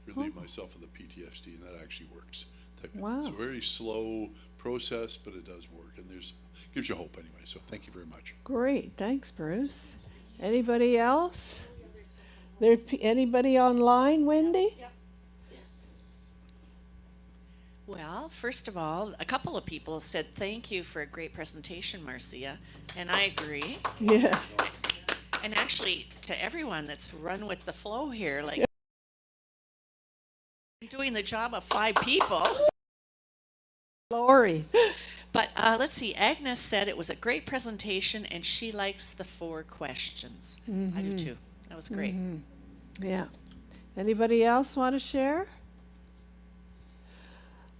relieve myself of the PTSD, and that actually works. Wow. It's a very slow process, but it does work, and gives you hope anyway. So thank you very much. Great. Thanks, Bruce. Anybody else? Anybody online, Wendy? Yep. Well, first of all, a couple of people said thank you for a great presentation, Marcia, and I agree. Yeah. And actually, to everyone that's run with the flow here, like doing the job of 5 people. Lori. But let's see, Agnes said it was a great presentation, and she likes the 4 questions. I do too. That was great. Yeah. Anybody else want to share?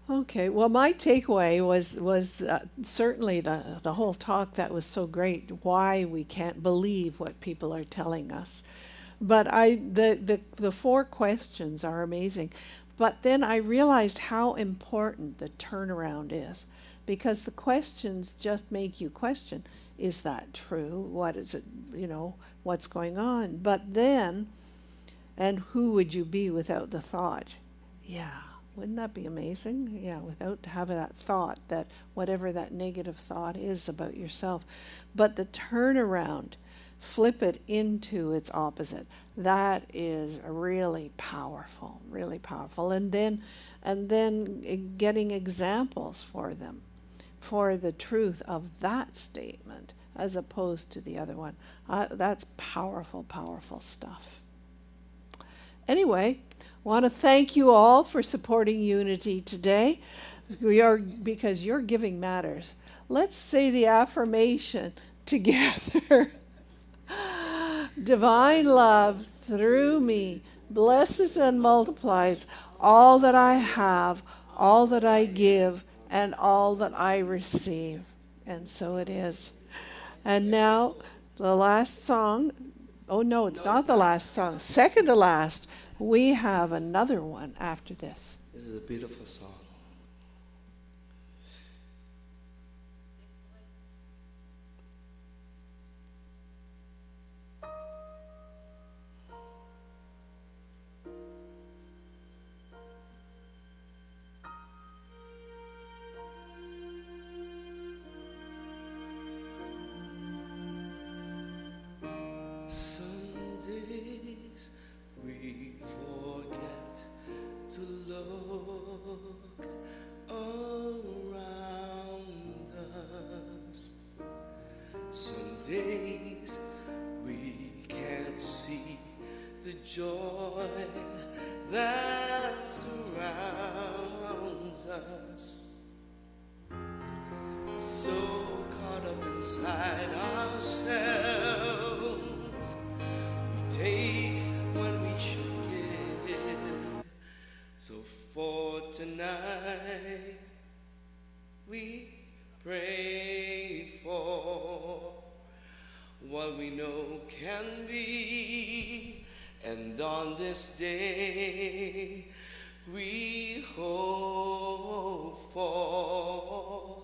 Okay, well, my takeaway was certainly the whole talk that was so great. Why we can't believe what people are telling us, but the 4 questions are amazing. But then I realized how important the turnaround is, because the questions just make you question: is that true? What is it? What's going on? But then, and who would you be without the thought? Yeah. Wouldn't that be amazing? Yeah, without having that thought, that whatever that negative thought is about yourself. But the turnaround, flip it into its opposite. That is really powerful, really powerful. And then getting examples for them, for the truth of that statement, as opposed to the other one. That's powerful, powerful stuff. Anyway, want to thank you all for supporting Unity today. Because your giving matters. Let's say the affirmation together. Divine love through me blesses and multiplies all that I have, all that I give, and all that I receive. And so it is. And now the last song. Oh no, it's not the last song. Second to last. We have another one after this. This is a beautiful song. Some days we forget to look around us. Some days we can't see the joy that surrounds us. So caught up inside ourselves, we take when we should give. So for tonight, we pray for what we know can be, and on this day, we hope for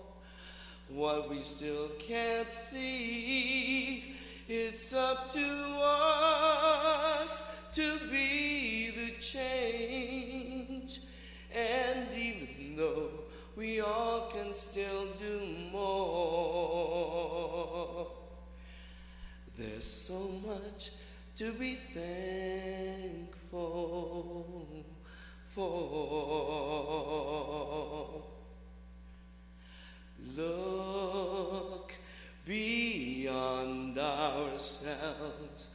what we still can't see. It's up to us to be the change. And even though we all can still do more, there's so much to be thankful for. Look beyond ourselves.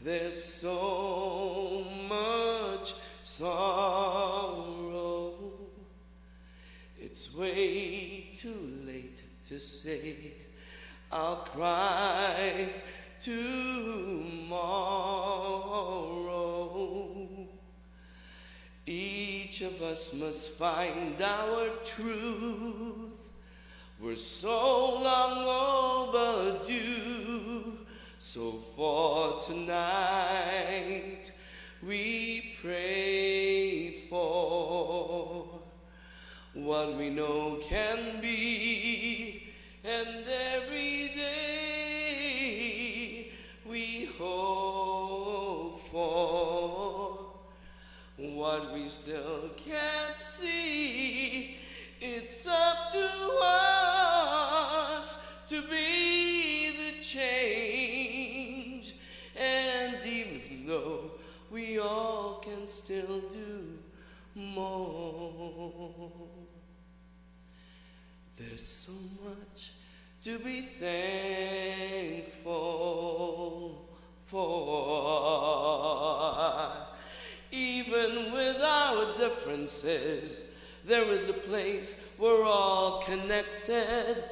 There's so much sorrow. It's way too late to say I'll cry tomorrow. Each of us must find our truth. We're so long overdue. So for tonight, we pray for what we know can be. And every day, we hope for what we still can't see. It's up to us to be the change. And even though we all can still do more, there's so much to be thankful for. Even with our differences, there is a place we're all connected.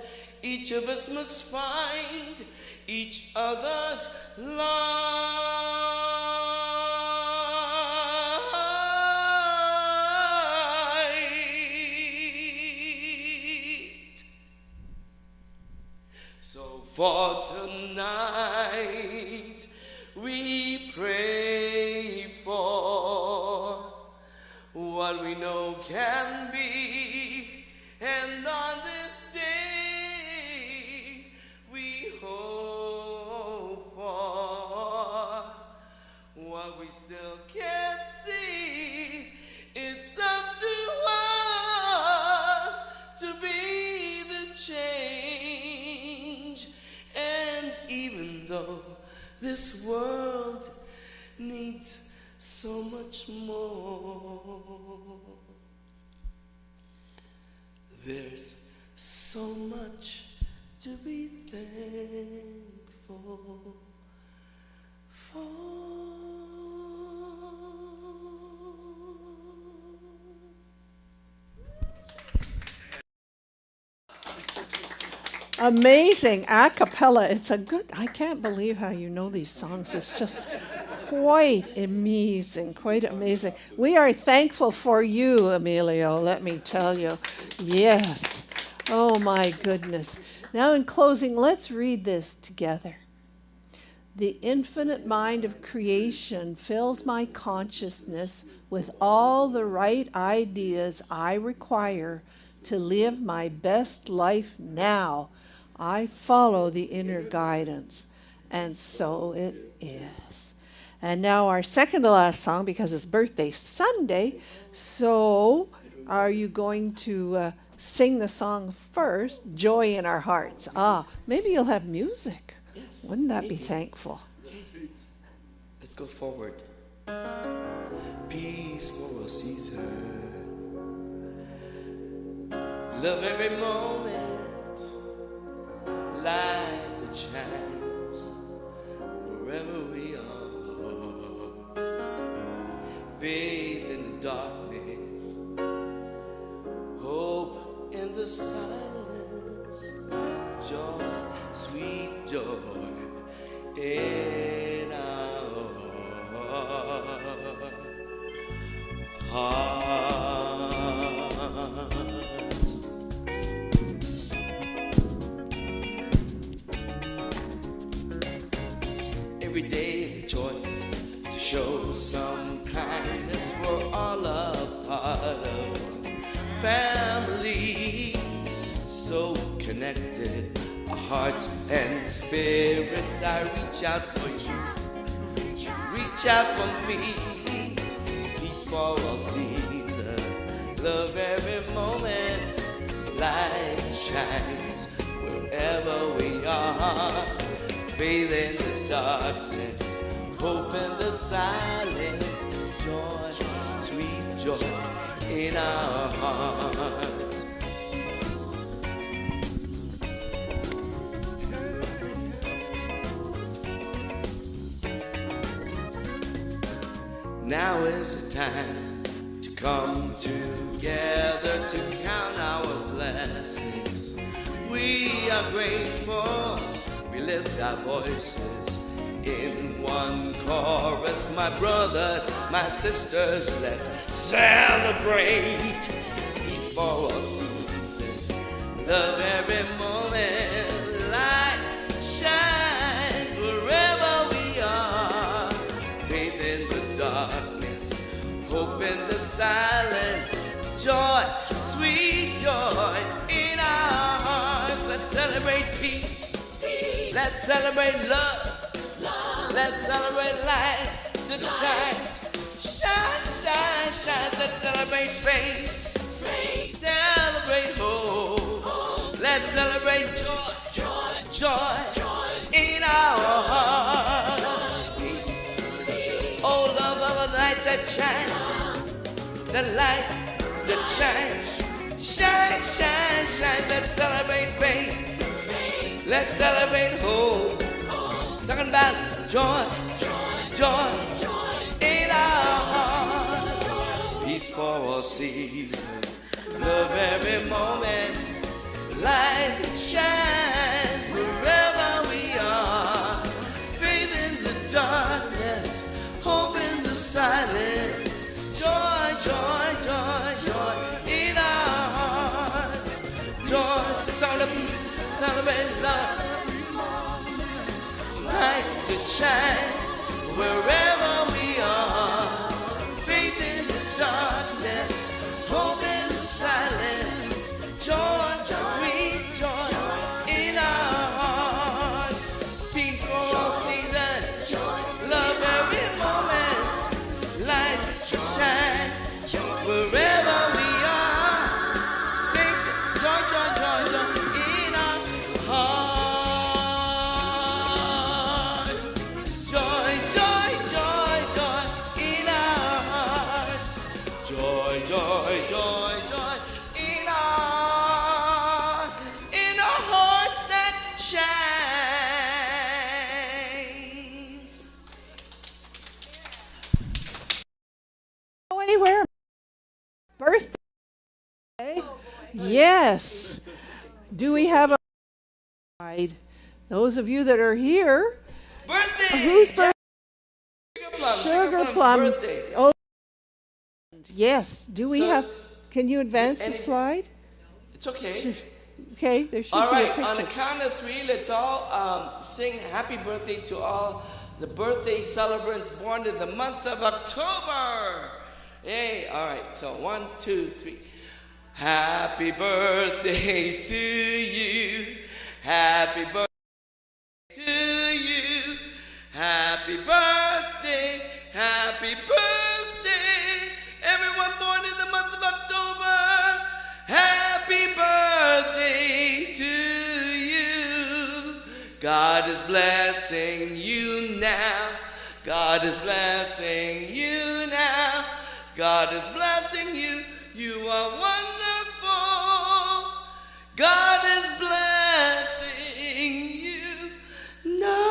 Each of us must find each other's love. For tonight we pray for what we know can be, and on this day we hope for what we still can't see. It's up to us to be the change. And even though this world needs so much more, there's so much to be thankful for. Amazing a cappella. It's a good, I can't believe how you know these songs. It's just quite amazing, quite amazing. We are thankful for you, Emilio, let me tell you. Yes. Oh my goodness. Now in closing, let's read this together. The infinite mind of creation fills my consciousness with all the right ideas I require to live my best life now. I follow the inner guidance, and so it is. And now our second to last song, because it's birthday Sunday, so are you going to sing the song first, Joy in Our Hearts? Maybe you'll have music. Yes. Wouldn't that be maybe. thankful? Okay. Let's go forward. Peace for a season. Love every moment. Light that shines wherever we are. Faith in the darkness. Hope in the silence. Joy, sweet joy in our hearts. Every day is a choice to show some kindness. We're all a part of one family, so connected, our hearts and spirits. I reach out for you, reach out for me. Peace for all seasons, love every moment. Light shines wherever we are. Faith in the darkness, hope in the silence. Joy, sweet joy in our hearts. Now is the time to come together to count our blessings. We are grateful, we lift our voices in one chorus. My brothers, my sisters, let's celebrate. Peace for all seasons, love every moment. Light shines wherever we are. Faith in the darkness, hope in the silence. Joy, sweet joy in our hearts. Let's celebrate peace. Let's celebrate love. Let's celebrate light that shines. Shine, shine, shines. Let's celebrate faith. Celebrate hope. Let's celebrate joy. Joy in our hearts. Peace. Oh, love of the light that shines. The light that shines. Shine, shine, shine. Let's celebrate faith. Let's celebrate hope. Talking about joy in our hearts. Peace for all seasons, love every moment. Light that shines wherever we are. Faith in the darkness, hope in the silence. Joy in our hearts. Joy, sound of peace, celebrate love. shines wherever we are. Faith in the darkness, hope in the silence, joy, sweet joy in our hearts. Peace for all seasons, love every moment. Light shines wherever we are. Faith, joy, joy, joy, joy in our hearts. Joy, joy, joy, joy in our hearts. Joy, joy, joy, joy in our hearts that shines. Go anywhere. Birthday. Yes. Do we have a bride? Those of you that are here, Birthday! whose birthday? Sugar Plum's birthday. Oh, yes. Do we So- have? Can you advance the Any- slide? It's okay. Okay, there should All be a right, on the picture. count of three, let's all sing happy birthday to all the birthday celebrants born in the month of October. Yay, all right, so 1, 2, 3. Happy birthday to you. Happy birthday to you. Happy birthday, happy birthday. Everyone born in the month of October. Happy birthday to you. God is blessing you now. God is blessing you now. God is blessing you. You are wonderful. God is blessing you now.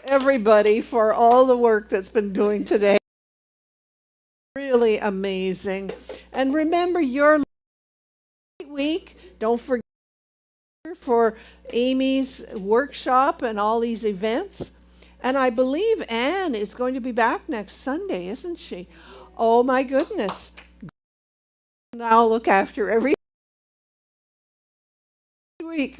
Everybody for all the work that's been doing today. Really amazing. And remember your week. Don't forget for Amy's workshop and all these events. And I believe Anne is going to be back next Sunday, isn't she? Oh my goodness. Now look after every week.